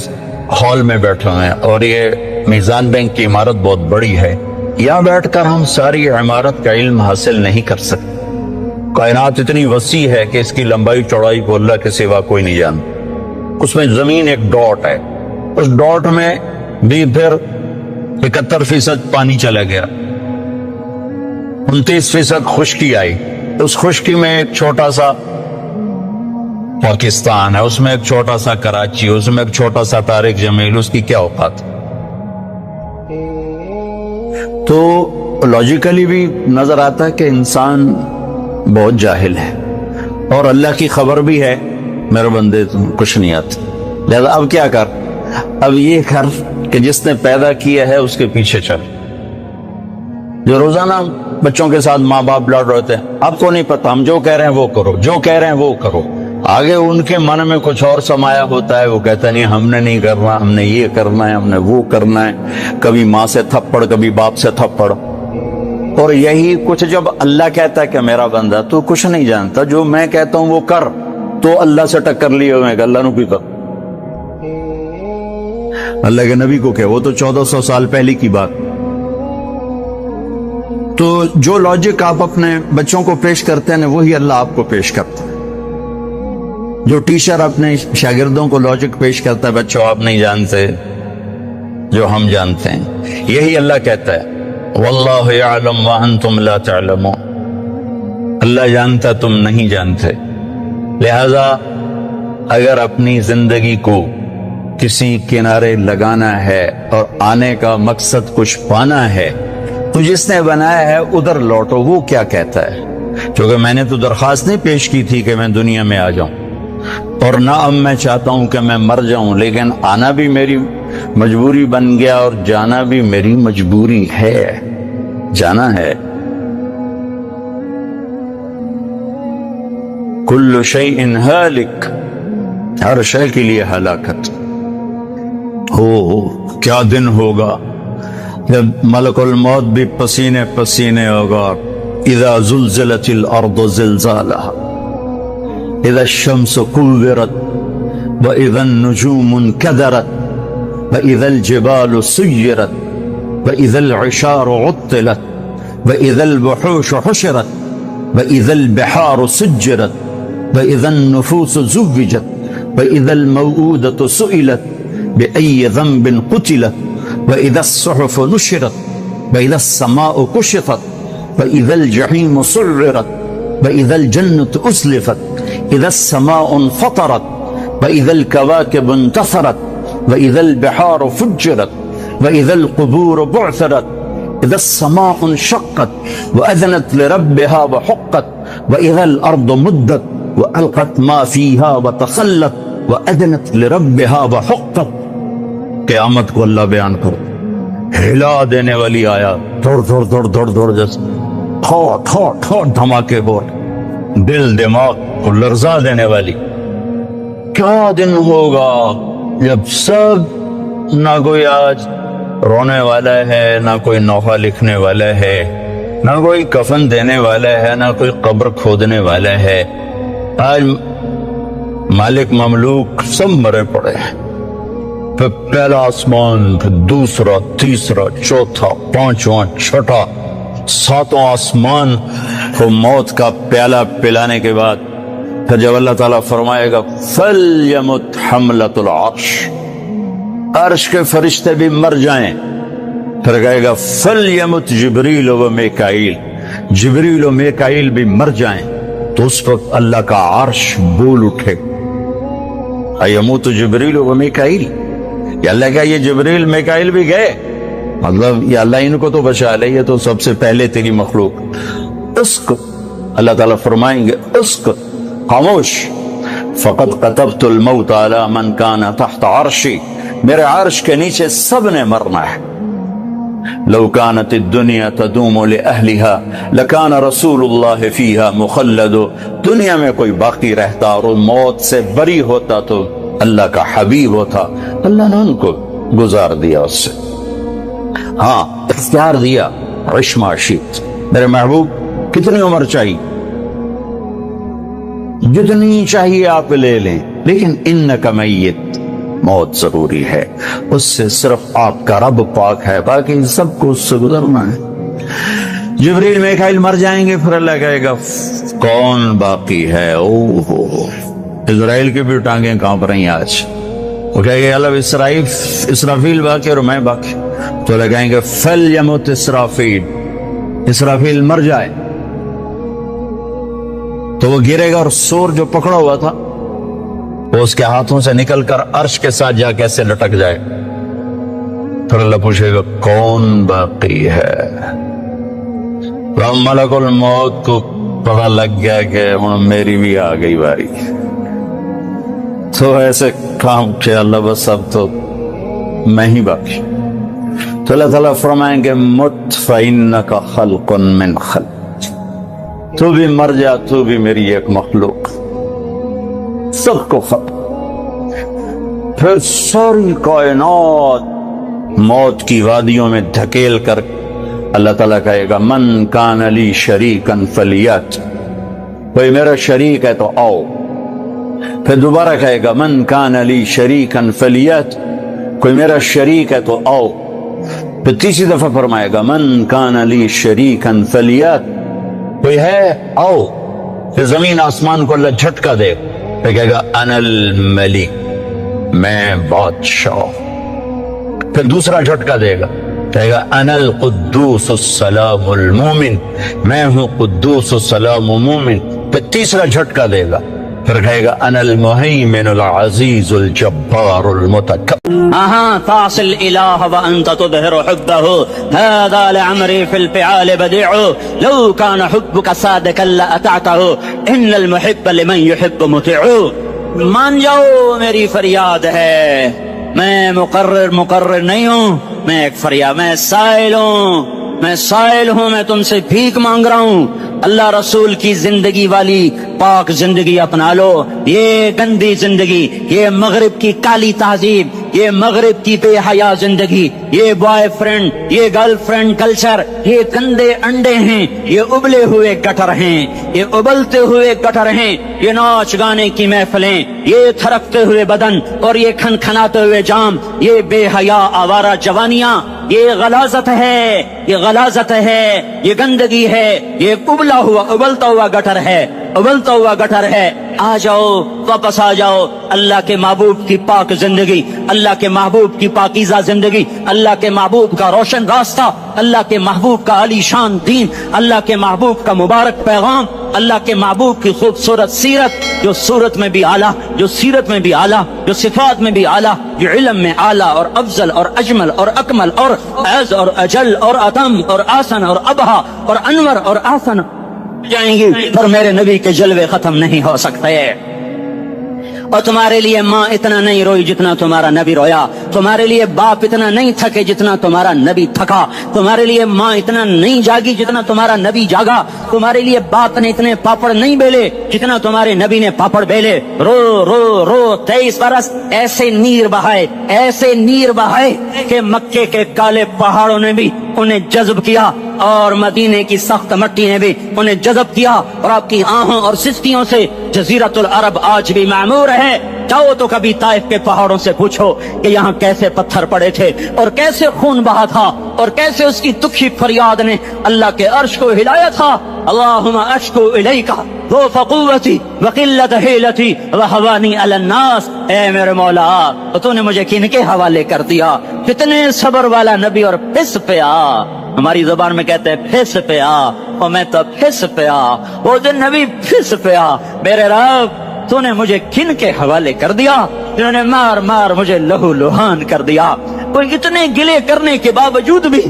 हॉल में बैठे हैं और ये मीजान बैंक की इमारत बहुत बड़ी है। यहां बैठकर हम सारी इमारत का इल्म हासिल नहीं कर सकते। कायनात इतनी वसी है कि इसकी लंबाई चौड़ाई को अल्लाह के सिवा कोई नहीं जानता। उसमें जमीन एक डॉट है, उस डॉट में भी फिर 71% पानी चला गया, 29% खुश्की आई। उस खुश्की में एक छोटा सा पाकिस्तान है, उसमें एक छोटा सा कराची, उसमें एक छोटा सा तारिक जमील, उसकी क्या औकात? तो लॉजिकली भी नजर आता है कि इंसान बहुत जाहिल है, और अल्लाह की खबर भी है मेरे बंदे तुम कुछ नहीं आते। लिहाजा अब क्या कर, अब ये कर कि जिसने पैदा किया है उसके पीछे चल। जो रोजाना बच्चों के साथ माँ बाप लड़ रहे थे, आपको नहीं पता, हम जो कह रहे हैं वो करो, जो कह रहे हैं वो करो। आगे उनके मन में कुछ और समाया होता है, वो कहता नहीं हमने नहीं करना, हमने ये करना है, हमने वो करना है। कभी माँ से थप्पड़, कभी बाप से थप्पड़। और यही कुछ जब अल्लाह कहता है कि मेरा बंदा तू कुछ नहीं जानता, जो मैं कहता हूं वो कर, तो अल्लाह से टक्कर लिए हुए अल्लाह नु भी कर। अल्लाह के नबी को क्या, वो तो 1400 साल पहले की बात। तो जो लॉजिक आप अपने बच्चों को पेश करते हैं वही अल्लाह आपको पेश करता है। जो टीचर अपने शागिर्दों को लॉजिक पेश करता है, बच्चों आप नहीं जानते जो हम जानते हैं, यही अल्लाह कहता है वल्लाहु यअलम व अंतुम ला तअलमून। अल्लाह जानता तुम नहीं जानते। लिहाजा अगर अपनी जिंदगी को किसी किनारे लगाना है और आने का मकसद कुछ पाना है, तो जिसने बनाया है उधर लौटो। वो क्या कहता है? क्योंकि मैंने तो दरख्वास्त नहीं पेश की थी कि मैं दुनिया में आ जाऊं, और ना अब मैं चाहता हूं कि मैं मर जाऊं, लेकिन आना भी मेरी मजबूरी बन गया और जाना भी मेरी मजबूरी है, जाना है। कुल्लु शैइन हालिक, हर शय के लिए हलाकत हो। क्या दिन होगा जब मलकुल मौत भी पसीने पसीने होगा। इज़ा ज़ुल्ज़िलतिल अर्दु ज़िल्ज़ालहा इज़ा शम्सु कुव्विरत व इज़ा नुजूमु इंकदरत व इज़ा जिबालु सुय्यरत व इज़ा इशारु उत्तिलत व इज़ा बुहूशु हुशिरत व इज़ा बिहारु सुज्जिरत व इज़ा नुफूसु ज़ुव्विजत व इज़ा मौऊदतु सुइलत बिअय्यि ज़ंबिन क़ुतिलत व इज़ा सुहुफ़ु नुशिरत व इज़ा समाउ कुशितत व इज़ा जहीमु सुर्रिरत व इज़ा जन्नतु उज़लिफत इज़ा समाउ फ़तरत व इज़ा कवाकिबु इंतसरत व इज़ा बिहारु फुज्जिरत व इज़ा क़ुबूरु बु'थिरत इज़ा समाउ इंशक़्क़त व अज़नत लिरब्बिहा व हुक़्क़त व इज़ा अर्दु मुद्दत व अलक़त मा फ़ीहा व तख़ल्लत व अज़नत लिरब्बिहा व हुक़्क़त। क़यामत को अल्लाह बयान करो, हिला देने वाली आया, धड़ जैसे ठो धमाके बोल, दिल दिमाग को लर्जा देने वाली। क्या दिन होगा जब सब ना कोई आज رونے والا ہے، نہ کوئی نوحہ لکھنے والا ہے، نہ کوئی کفن دینے والا ہے، نہ کوئی قبر کھودنے والا ہے۔ آج مالک مملوک سب مرے پڑے ہیں، پھر پہلا آسمان، پھر دوسرا، تیسرا، چوتھا، پانچواں، چھٹا، ساتواں آسمان کو موت کا پیالہ پلانے کے بعد پھر جب اللہ تعالیٰ فرمائے گا فَلْيَمُتْ حَمْلَةُ الْعَرْشِ، عرش کے فرشتے بھی مر جائیں، پھر کہے گا فَلْيَمُتْ جبریل و میکائیل، جبریل و میکائیل بھی مر جائیں، تو اس وقت اللہ کا عرش بول اٹھے۔ ایموت جبریل و میکائیل، یا اللہ کا یہ جبریل میکائیل بھی گئے، مطلب یہ اللہ ان کو تو بچا لے، یہ تو سب سے پہلے تیری مخلوق۔ اسکت، اللہ تعالیٰ فرمائیں گے اسکت، خاموش، فقط كتبت الموت على من كان تحت عرشی، میرے عرش کے نیچے سب نے مرنا ہے۔ لو كانت الدنيا تدوم لأهلها لكان رسول الله فيها مخلد، دنیا میں کوئی باقی رہتا اور موت سے بری ہوتا تو اللہ کا حبیب ہوتا، اللہ نے ان کو گزار دیا اس سے۔ ہاں اختیار دیا، عش ما شئت، میرے محبوب کتنی عمر چاہیے؟ جتنی چاہیے آپ لے لیں، لیکن انک میت، موت ضروری ہے، اس سے صرف آپ کا رب پاک ہے، باقی سب کو اس سے گزرنا ہے۔ جبریل میکائیل مر جائیں گے، پھر اللہ کہے گا کون باقی ہے؟ اوہو، اسرائیل کی بھی ٹانگیں کانپ رہی ہیں آج، وہ کہے گے اللہ اسرافیل باقی اور میں باقی، تو اللہ کہیں گے فَلْيَمُتْ اسرافیل، اسرافیل مر جائے، تو وہ گرے گا اور سور جو پکڑا ہوا تھا وہ اس کے ہاتھوں سے نکل کر عرش کے ساتھ جا کیسے لٹک جائے، پھر اللہ پوچھے گا کون باقی ہے؟ ملک الموت کو پتہ لگ گیا کہ ہن میری بھی آ گئی باری، تو ایسے کام کہ اللہ بس اب تو میں ہی باقی، تو اللہ تعالیٰ فرمائیں گے مت فإنک خلق من خلق، تو بھی مر جا، تو بھی میری ایک مخلوق، سب کو ختم۔ پھر ساری کائنات موت کی وادیوں میں دھکیل کر اللہ تعالیٰ کہے گا من کان لی شریکا فلیات، کوئی میرا شریک ہے تو آؤ، پھر دوبارہ کہے گا من کان لی شریکا فلیات، کوئی میرا شریک ہے تو آؤ، پھر تیسری دفعہ فرمائے گا من کان لی شریکا فلیات، کوئی ہے آؤ، پھر زمین آسمان کو اللہ جھٹکا دے، پھر کہے گا انا الملک، میں بادشاہ، پھر دوسرا جھٹکا دے گا، کہے گا انا القدوس السلام المومن، میں ہوں قدوس السلام مومن، پھر تیسرا جھٹکا دے گا، پھر کہے گا انا المہیمن العزیز الجبار المتکبر۔ تعصي الإله وأنت تظهر حبه، هذا لعمري في الفعال بديع، لو كان حبك صادقا لأطعته، إن المحب لمن يحب مطيع۔ مان جاؤ میری فریاد ہے، میں مقرر نہیں ہوں، میں ایک فریاد، میں سائل ہوں، میں تم سے بھیک مانگ رہا ہوں، اللہ رسول کی زندگی والی پاک زندگی اپنا لو، یہ گندی زندگی، یہ مغرب کی کالی تہذیب، یہ مغرب کی بے حیا زندگی، یہ بوائے فرینڈ، یہ گرل فرینڈ کلچر، یہ گندے انڈے ہیں، یہ ابلے ہوئے گٹر ہیں، یہ ابلتے ہوئے گٹر ہیں، یہ ناچ گانے کی محفلیں، یہ تھرکتے ہوئے بدن اور یہ کھنکھناتے ہوئے جام، یہ بے حیا آوارہ جوانیاں، یہ غلاظت ہے، یہ غلاظت ہے، یہ گندگی ہے، یہ ابلتا ہوا گٹر ہے، ابلتا ہوا گٹر ہے۔ آ جاؤ، واپس آ جاؤ، اللہ کے محبوب کی پاک زندگی، اللہ کے محبوب کی پاکیزہ زندگی، اللہ کے محبوب کا روشن راستہ، اللہ کے محبوب کا علی شان دین، اللہ کے محبوب کا مبارک پیغام، اللہ کے محبوب کی خوبصورت سیرت، جو صورت میں بھی اعلیٰ، جو سیرت میں بھی اعلیٰ، جو صفات میں بھی اعلیٰ، جو علم میں اعلیٰ اور افضل اور اجمل اور اکمل اور اعز اور اجل اور اتم اور آسن اور ابہا اور انور اور آسن جائیں گی، پر میرے نبی کے جلوے ختم نہیں ہو سکتے۔ اور تمہارے لیے ماں اتنا نہیں روئی جتنا تمہارا نبی رویا, تمہارے لیے باپ اتنا نہیں تھکے جتنا تمہارا نبی تھکا, تمہارے لیے ماں اتنا نہیں جاگی جتنا تمہارا نبی جاگا, تمہارے لیے باپ نے اتنے پاپڑ نہیں بیلے جتنا تمہارے نبی نے پاپڑ بیلے. رو رو رو 23 برس ایسے نیر بہائے, ایسے نیر بہائے کہ مکے کے کالے پہاڑوں نے بھی انہیں جذب کیا اور مدینے کی سخت مٹی نے بھی انہیں جذب کیا, اور آپ کی آہوں اور سستیوں سے جزیرت العرب آج بھی معمور ہے. جاؤ تو کبھی طائف کے پہاڑوں سے پوچھو کہ یہاں کیسے پتھر پڑے تھے اور کیسے خون بہا تھا اور کیسے اس کی دکھی فریاد نے اللہ کے عرش کو ہلایا تھا. اللہم اشکو الیکا ضعف قوتی وقلت حیلتی وہوانی علی الناس. اے میرے مولا, تو نے مجھے کن کے حوالے کر دیا؟ کتنے صبر والا نبی, اور پس پہ آ, ہماری زبان میں کہتے ہیں پھس پہ آ, اور میں تو پھس پہ آ, وہ دن نبی پھس پہ آ. میرے رب تو نے مجھے کن کے حوالے کر دیا جنہوں نے مار مار مجھے لہو لہان کر دیا. کوئی اتنے گلے کرنے کے باوجود بھی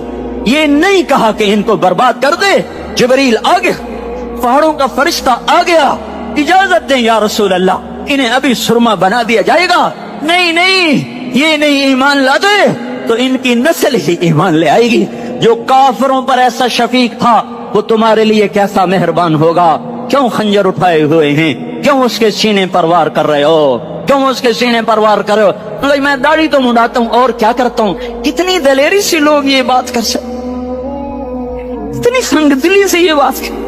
یہ نہیں کہا کہ ان کو برباد کر دے. جبریل آ گیا, پہاڑوں کا فرشتہ آ گیا, اجازت دیں یا رسول اللہ, انہیں ابھی سرما بنا دیا جائے گا. نہیں نہیں, یہ نہیں ایمان لاتے تو ان کی نسل ہی ایمان لے آئے گی. جو کافروں پر ایسا شفیق تھا وہ تمہارے لیے کیسا مہربان ہوگا. کیوں خنجر اٹھائے ہوئے ہیں, کیوں اس کے سینے پر وار کر رہے ہو, کیوں اس کے سینے پر وار کر رہے ہو؟ میں داڑھی تو منڈاتا ہوں اور کیا کرتا ہوں. کتنی دلیری سے لوگ یہ بات کر سکتے, اتنی سنگ دلی سے یہ بات کر.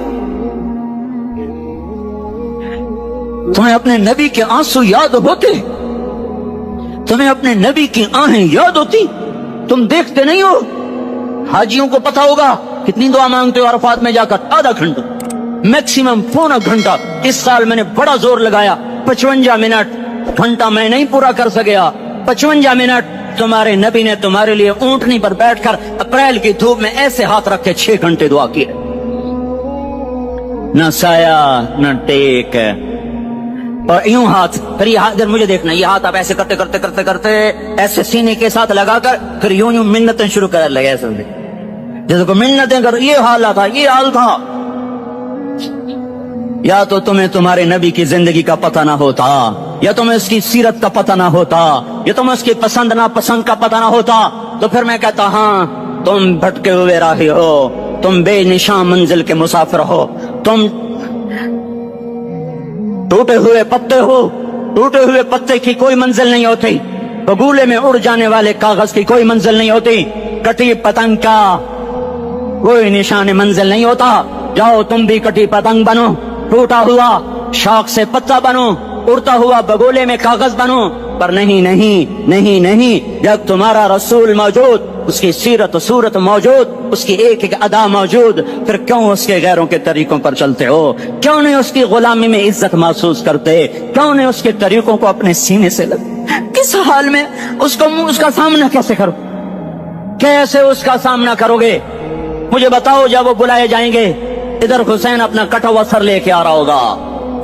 تمہیں اپنے نبی کے آنسو یاد ہوتے, تمہیں اپنے نبی کی آہیں یاد ہوتی, تم دیکھتے نہیں ہو. حاجیوں کو پتا ہوگا کتنی دعا مانگتے ہو عرفات میں جا کر, آدھا گھنٹہ میکسیمم پونا گھنٹہ. اس سال میں نے بڑا زور لگایا, 55 منٹ, گھنٹہ میں نہیں پورا کر سکیا. 55 منٹ تمہارے نبی نے تمہارے لیے اونٹنی پر بیٹھ کر اپریل کی دھوپ میں ایسے ہاتھ رکھ کے 6 گھنٹے دعا کیے. نہ سایہ نہ ٹیک, اور یوں ہاتھ, پھر یہ ہاتھ مجھے دیکھنا, یہ ہاتھ آپ ایسے کرتے کرتے کرتے کرتے ایسے سینے کے ساتھ لگا کر پھر یوں یوں منتیں شروع کر لگے, ایسے جیسے کو منتیں کر. یہ حال تھا, یہ حال تھا. یا تو تمہیں تمہارے نبی کی زندگی کا پتہ نہ ہوتا, یا تمہیں اس کی سیرت کا پتہ نہ ہوتا, یا تمہیں اس کی پسند ناپسند کا پتہ نہ ہوتا, تو پھر میں کہتا ہاں تم بھٹکے ہوئے راہی ہو, تم بے نشان منزل کے مسافر ہو, تم ٹوٹے ہوئے پتے ہو. ٹوٹے ہوئے پتے کی کوئی منزل نہیں ہوتی, بگولے میں اڑ جانے والے کاغذ کی کوئی منزل نہیں ہوتی, کٹی پتنگ کا کوئی نشان منزل نہیں ہوتا. جاؤ تم بھی کٹی پتنگ بنو, ٹوٹا ہوا شاخ سے پتا بنو, اڑتا ہوا بگولے میں کاغذ بنو. پر نہیں نہیں نہیں نہیں, جب تمہارا رسول موجود, اس کی سیرت و صورت موجود, اس کی ایک ایک ادا موجود, پھر کیوں اس کے غیروں کے طریقوں پر چلتے ہو؟ کیوں نہیں اس کی غلامی میں عزت محسوس کرتے؟ کیوں نہیں اس کے طریقوں کو اپنے سینے سے لگتے؟ کس حال میں اس کا سامنا کیسے کرو, کیسے اس کا سامنا کرو گے؟ مجھے بتاؤ. جب وہ بلائے جائیں گے, ادھر حسین اپنا کٹا ہوا سر لے کے آ رہا ہوگا,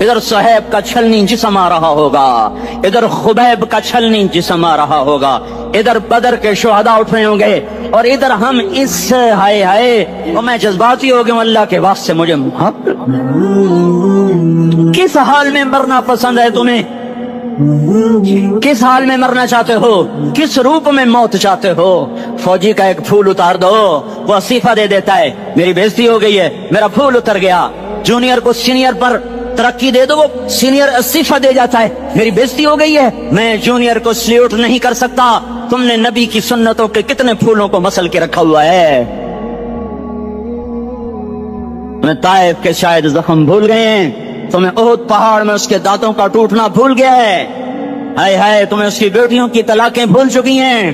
ادھر صہیب کا چھلنی جسم آ رہا ہوگا, ادھر خبیب کا چھلنی جسم آ رہا ہوگا, ادھر بدر کے شہداء اٹھ رہے ہوں گے, اور ادھر ہم اس ہائے ہائے, اور میں جذباتی ہو گیا ہوں, اللہ کے واسطے مجھے محبت. کس حال میں مرنا پسند ہے تمہیں؟ کس حال میں مرنا چاہتے ہو؟ کس روپ میں موت چاہتے ہو؟ فوجی کا ایک پھول اتار دو, وہ استعفیٰ دے دیتا ہے, میری بےزتی ہو گئی ہے, میرا پھول اتر گیا. جونیئر کو سینئر پر ترقی دے دو, وہ سینئر استعفیٰ دے جاتا ہے, میری بےزتی ہو گئی ہے, میں جونیئر کو سلیوٹ نہیں کر سکتا. تم نے نبی کی سنتوں کے کتنے پھولوں کو مسل کے رکھا ہوا ہے. تمہیں طائف کے شاید زخم بھول گئے ہیں, تمہیں احد پہاڑ میں اس کے دانتوں کا ٹوٹنا بھول گیا ہے. ہائے ہائے, تمہیں اس کی بیٹیوں کی طلاقیں بھول چکی ہیں,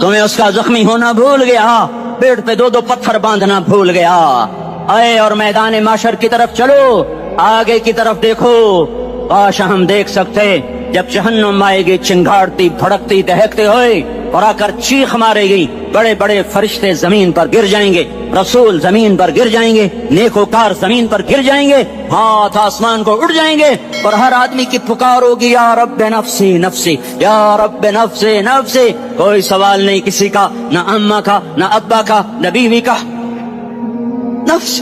تمہیں اس کا زخمی ہونا بھول گیا, پیٹ پہ 2 پتھر باندھنا بھول گیا. آئے اور میدان معاشر کی طرف چلو, آگے کی طرف دیکھو. کاش ہم دیکھ سکتے جب جہنم آئے گی چنگاڑتی بھڑکتی دہکتے ہوئے, اور آ کر چیخ مارے گی, بڑے بڑے فرشتے زمین پر گر جائیں گے, رسول زمین پر گر جائیں گے, نیکوکار زمین پر گر جائیں گے, ہاتھ آسمان کو اڑ جائیں گے, اور ہر آدمی کی پکار ہوگی, یا رب نفسی نفسی, یا رب نفسی نفسی. کوئی سوال نہیں کسی کا, نہ اماں کا, نہ ابا کا, نہ بیوی کا. نفس,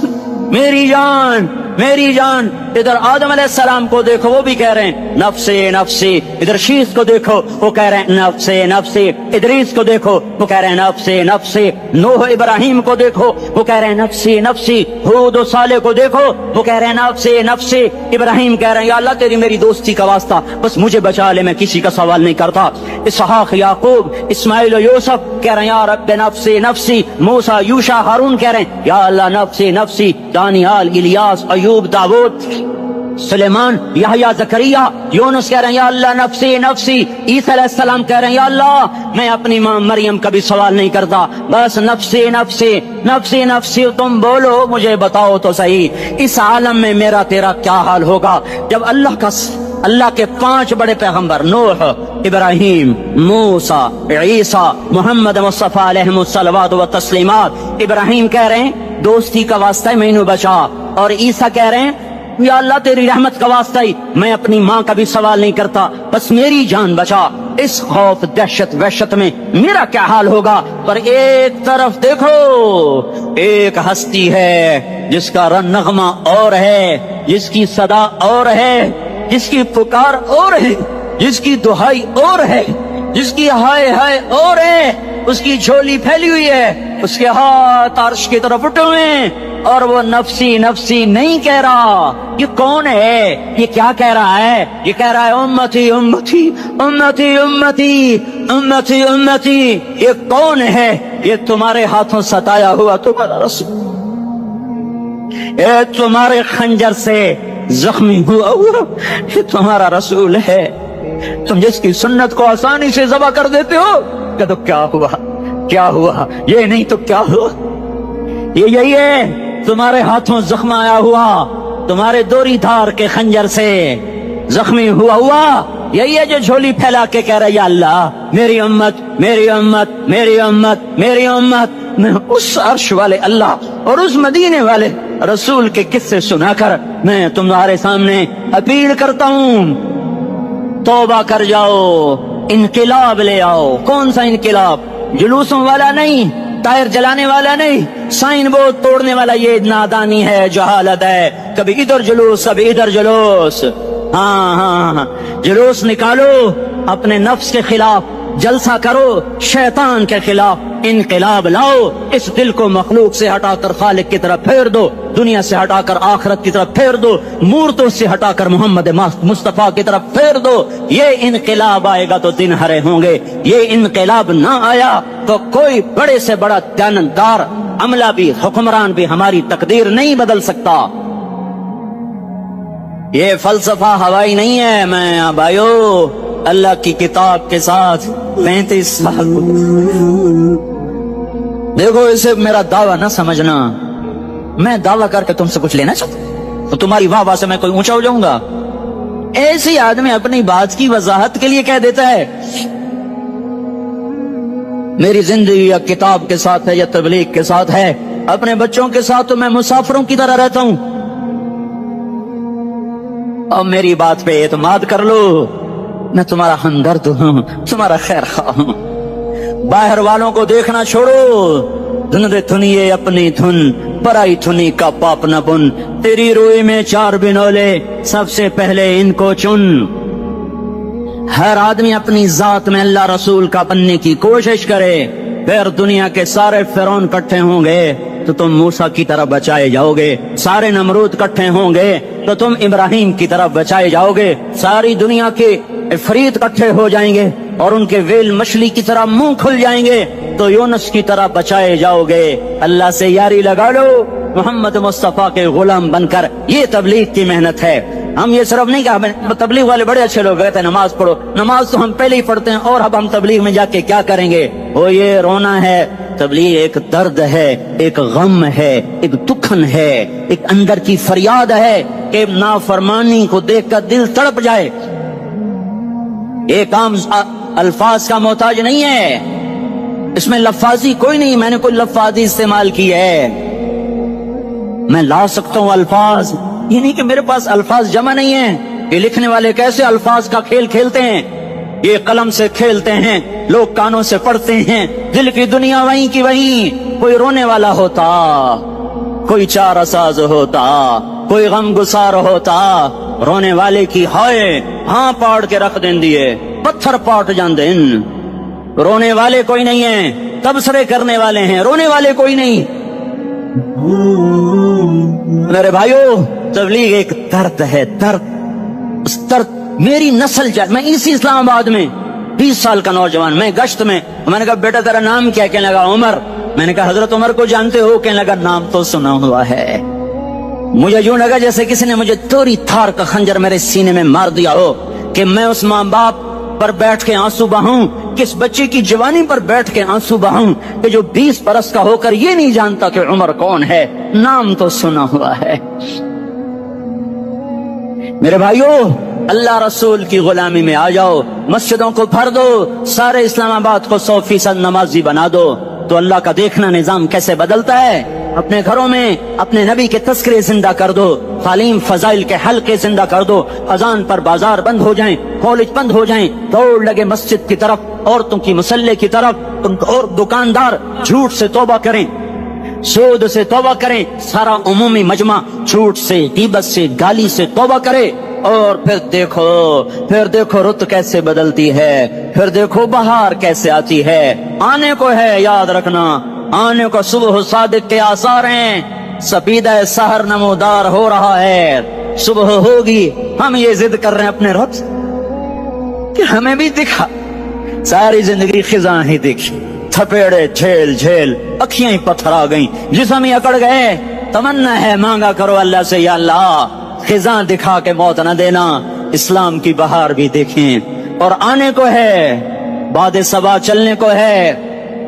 میری جان, मेरी जान। इधर आदम अलैहिस्सलाम को देखो, वो भी कह रहे हैं नफ्से नफ्सी। इधर शीश को देखो, वो कह रहे हैं नफ्से नफ्सी। इदरीस को देखो, वो कह रहे हैं नफ्से नफ्सी। नूह इब्राहिम को देखो, वो कह रहे हैं नफ्सी नफ्सी। हूद और साले को देखो, वो कह रहे हैं नफ्से नफ्सी। इब्राहिम कह रहे हैं या अल्लाह तेरी मेरी दोस्ती का वास्ता, बस मुझे बचा ले, मैं किसी का सवाल नहीं करता। इसहाक, याकूब, इस्माइल और यूसुफ कह रहे हैं या रब्बे नफ्से नफ्सी। मूसा, यूशा, हारून कह रहे हैं या अल्लाह नफ्से नफ्सी। दानियाल, इलियास, अयूब, दाऊद, सुलेमान, यहया, जकरिया, यूनुस कह रहे हैं या अल्लाह नफ्सी नफ्सी। ईसा अलैहिस्सलाम कह रहे हैं या अल्लाह मैं अपनी मां मरियम का भी सवाल नहीं करता, बस नफ्सी नफ्सी नफ्सी नफ्सी। तुम बोलो, मुझे बताओ तो सही, इस आलम में मेरा तेरा क्या हाल होगा जब अल्लाह के 5 बड़े पैगंबर नूह, इब्राहिम, मूसा, ईसा, मोहम्मद मुस्तफा अलैहिस्सलावात व तस्लीमात। इब्राहिम कह रहे हैं दोस्ती का वास्ता है मैनू बचा, और ईसा कह रहे हैं या अल्लाह तेरी रहमत का वास्ता ही मैं अपनी मां का भी सवाल नहीं करता, बस मेरी जान बचा। इस खौफ, दहशत, वहशत में मेरा क्या हाल होगा। पर एक तरफ देखो, एक हस्ती है जिसका नगमा और है, जिसकी सदा और है, जिसकी पुकार और है, जिसकी दुहाई और है, जिसकी हाय हाय और है। उसकी झोली फैली हुई है, उसके हाथ अर्श की तरफ उठे हुए हैं, और वो नफ्सी नफ्सी नहीं कह रहा। ये कौन है? ये क्या कह रहा है? ये कह रहा है उम्मती उम्मती उम्मती उम्मती उम्मती उम्मती। ये कौन है? ये तुम्हारे हाथों सताया हुआ तुम्हारा रसूल, ये तुम्हारे खंजर से जख्मी हुआ ये तुम्हारा रसूल है। तुम जिसकी सुन्नत को आसानी से ज़बह कर देते हो, तो क्या हुआ? क्या हुआ? ये नहीं तो क्या हुआ? ये यही है तुम्हारे हाथों जख्म आया हुआ, तुम्हारे दोरी धार के खंजर से जख्मी हुआ यही है जो झोली फैला के कह रहा है या अल्लाह मेरी उम्मत मेरी उम्मत मेरी उम्मत मेरी उम्मत। मैं उस अर्श वाले अल्लाह और उस मदीने वाले रसूल के किस्से सुनाकर मैं तुम्हारे सामने अपील करता हूँ, तौबा कर जाओ, इनकिलाब ले आओ। कौन सा इनकिलाब? जुलूसों वाला नहीं, टायर जलाने वाला नहीं, साइन बोर्ड तोड़ने वाला। ये नादानी है, जहालत है। कभी इधर जुलूस, कभी इधर जुलूस। हाँ, जुलूस निकालो अपने नफ्स के खिलाफ, जलसा करो शैतान के खिलाफ, इनकलाब लाओ। इस दिल को मखलूक से हटाकर खालिक की तरफ फेर दो, दुनिया से हटाकर आखिरत की तरफ फेर दो, मूर्तों से हटाकर मोहम्मद मुस्तफा की तरफ फेर दो। ये इनकलाब आएगा तो दिन हरे होंगे। ये इनकलाब ना आया तो कोई बड़े से बड़ा दयानतदार अमला भी, हुक्मरान भी हमारी तकदीर नहीं बदल सकता। ये फलसफा हवाई नहीं है। मैं भाइयों अल्लाह की किताब के साथ 35 साल देखो, इसे मेरा दावा ना समझना। मैं दावा करके तुमसे कुछ लेना चाहता तो तुम्हारी वाह से मैं कोई ऊंचा हो जाऊंगा? ऐसी आदमी अपनी बात की वजाहत के लिए कह देता है मेरी जिंदगी या किताब के साथ है या तबलीग के साथ है, अपने बच्चों के साथ तो मैं मुसाफिरों की तरह रहता हूं। अब मेरी बात पे एतमाद कर लो, मैं तुम्हारा हमदर्द हूं, तुम्हारा खैर खा हूं। बाहर वालों को देखना छोड़ो, धुन रे धुनिए अपनी धुन, पराई धुनी का पाप न बुन। तेरी रूई में 4 बिनोले, सबसे पहले इनको चुन। हर आदमी अपनी जात में अल्लाह रसूल का बनने की कोशिश करे, फिर दुनिया के सारे फिरौन इकट्ठे होंगे तो तुम मूसा की तरफ बचाए जाओगे, सारे नमरूद इकट्ठे होंगे तो तुम इब्राहिम की तरफ बचाए जाओगे, सारी दुनिया के इफरीत इकट्ठे हो जाएंगे और उनके वेल मछली की तरह मुंह खुल जाएंगे तो यूनुस की तरह बचाए जाओगे। अल्लाह से यारी लगा लो, मोहम्मद मुस्तफा के गुलाम बनकर। ये तबलीग की मेहनत है। हम ये सिर्फ नहीं कहा तबलीग वाले बड़े अच्छे लोग कहते हैं नमाज पढ़ो, नमाज तो हम पहले ही पढ़ते हैं और अब हम तबलीग में जाके क्या करेंगे? वो ये रोना है। तबलीग एक दर्द है, एक गम है, एक दुखन है, एक अंदर की फरियाद है कि नाफरमानी को देखकर दिल तड़प जाए। एक आम अल्फाज का मोहताज नहीं है, इसमें लफ्फाजी कोई नहीं, मैंने कोई लफ्फाजी इस्तेमाल की है। मैं ला सकता हूँ अल्फाज, ये नहीं कि मेरे पास अल्फाज जमा नहीं है। ये लिखने वाले कैसे अल्फाज का खेल खेलते हैं, ये कलम से खेलते हैं, लोग कानों से पढ़ते हैं, दिल की दुनिया वहीं की वहीं। कोई रोने वाला होता, कोई चार असाज होता, کوئی غم گسار ہوتا رونے والے کی ہائے ہاں پاڑ کے رکھ دیں دیے پتھر پاٹ جان دین. رونے والے کوئی نہیں ہیں، تبصرے کرنے والے ہیں، رونے والے کوئی نہیں. میرے بھائیو تبلیغ ایک درد ہے، درد. اس درد میری نسل جائے. میں اسی اسلام آباد میں 20 سال کا نوجوان، میں گشت میں نے کہا بیٹا تیرا نام کیا؟ کہنے لگا عمر. میں نے کہا حضرت عمر کو جانتے ہو؟ کہنے لگا نام تو سنا ہوا ہے. مجھے یوں لگا جیسے کسی نے مجھے توری تھار کا خنجر میرے سینے میں مار دیا ہو کہ میں اس ماں باپ پر بیٹھ کے آنسو بہاؤں، کس بچے کی جوانی پر بیٹھ کے آنسو بہاؤں کہ جو 20 برس کا ہو کر یہ نہیں جانتا کہ عمر کون ہے. نام تو سنا ہوا ہے. میرے بھائیو اللہ رسول کی غلامی میں آ جاؤ، مسجدوں کو بھر دو، سارے اسلام آباد کو 100% نمازی بنا دو، تو اللہ کا دیکھنا نظام کیسے بدلتا ہے. اپنے گھروں میں اپنے نبی کے تذکرے زندہ کر دو، تعلیم فضائل کے حلقے زندہ کر دو. اذان پر بازار بند ہو جائیں، کالج بند ہو جائیں، دوڑ لگے مسجد کی طرف، عورتوں کی مصلے کی طرف. اور دکاندار جھوٹ سے توبہ کریں، سود سے توبہ کریں. سارا عمومی مجمع جھوٹ سے، غیبت سے، گالی سے توبہ کرے. اور پھر دیکھو رت کیسے بدلتی ہے، پھر دیکھو بہار کیسے آتی ہے. آنے کو ہے، یاد رکھنا آنے کو صبح صادق کے آثار ہیں. سپیدہ سحر نمودار ہو رہا ہے، صبح ہوگی. ہم یہ ضد کر رہے ہیں اپنے رب سے کہ ہمیں بھی دکھا. ساری زندگی خزاں ہی دکھی، تھپیڑے جھیل جھیل، اکھیاں ہی پتھر آ گئیں، جسم ہی اکڑ گئے. تمنا ہے مانگا کرو اللہ سے، یا اللہ خزاں دکھا کے موت نہ دینا، اسلام کی بہار بھی دیکھیں. اور آنے کو ہے، باد صبا چلنے کو ہے.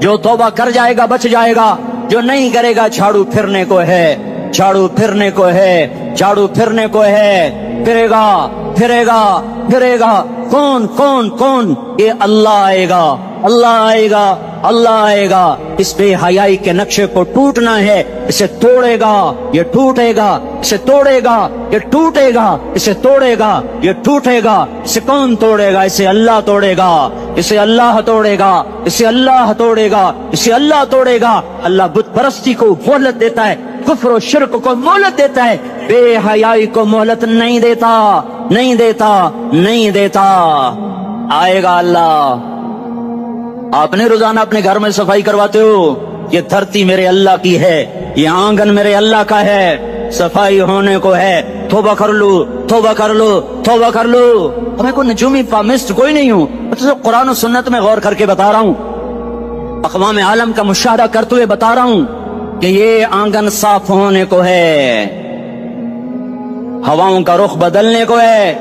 جو توبہ کر جائے گا بچ جائے گا، جو نہیں کرے گا جھاڑو پھرنے کو ہے، جھاڑو پھرنے کو ہے، جھاڑو پھرنے کو ہے. پھرے گا پھرے گا پھرے گا. کون کون کون؟ یہ اللہ آئے گا، اللہ آئے گا، اللہ آئے گا. اس بے حیائی کے نقشے کو ٹوٹنا ہے. اسے توڑے گا یہ ٹوٹے گا، اسے توڑے گا یہ ٹوٹے گا، اسے توڑے گا یہ ٹوٹے گا. اسے کون توڑے گا؟ اسے اللہ توڑے گا، اسے اللہ توڑے گا، اسے اللہ توڑے گا، اسے اللہ توڑے گا. اللہ بت پرستی کو مہلت دیتا ہے، کفر و شرک کو مہلت دیتا ہے، بے حیائی کو مہلت نہیں دیتا، نہیں دیتا، نہیں دیتا. آئے گا اللہ. آپ نے روزانہ اپنے گھر میں صفائی کرواتے ہو. یہ دھرتی میرے اللہ کی ہے، یہ آنگن میرے اللہ کا ہے، صفائی ہونے کو ہے. توبہ کر لو، توبہ کر لو، توبہ کر لو. میں کوئی نجومی پامسٹ کوئی نہیں ہوں، میں تو قرآن و سنت میں غور کر کے بتا رہا ہوں، اقوام عالم کا مشاہدہ کرتے ہوئے بتا رہا ہوں کہ یہ آنگن صاف ہونے کو ہے، ہواؤں کا رخ بدلنے کو ہے،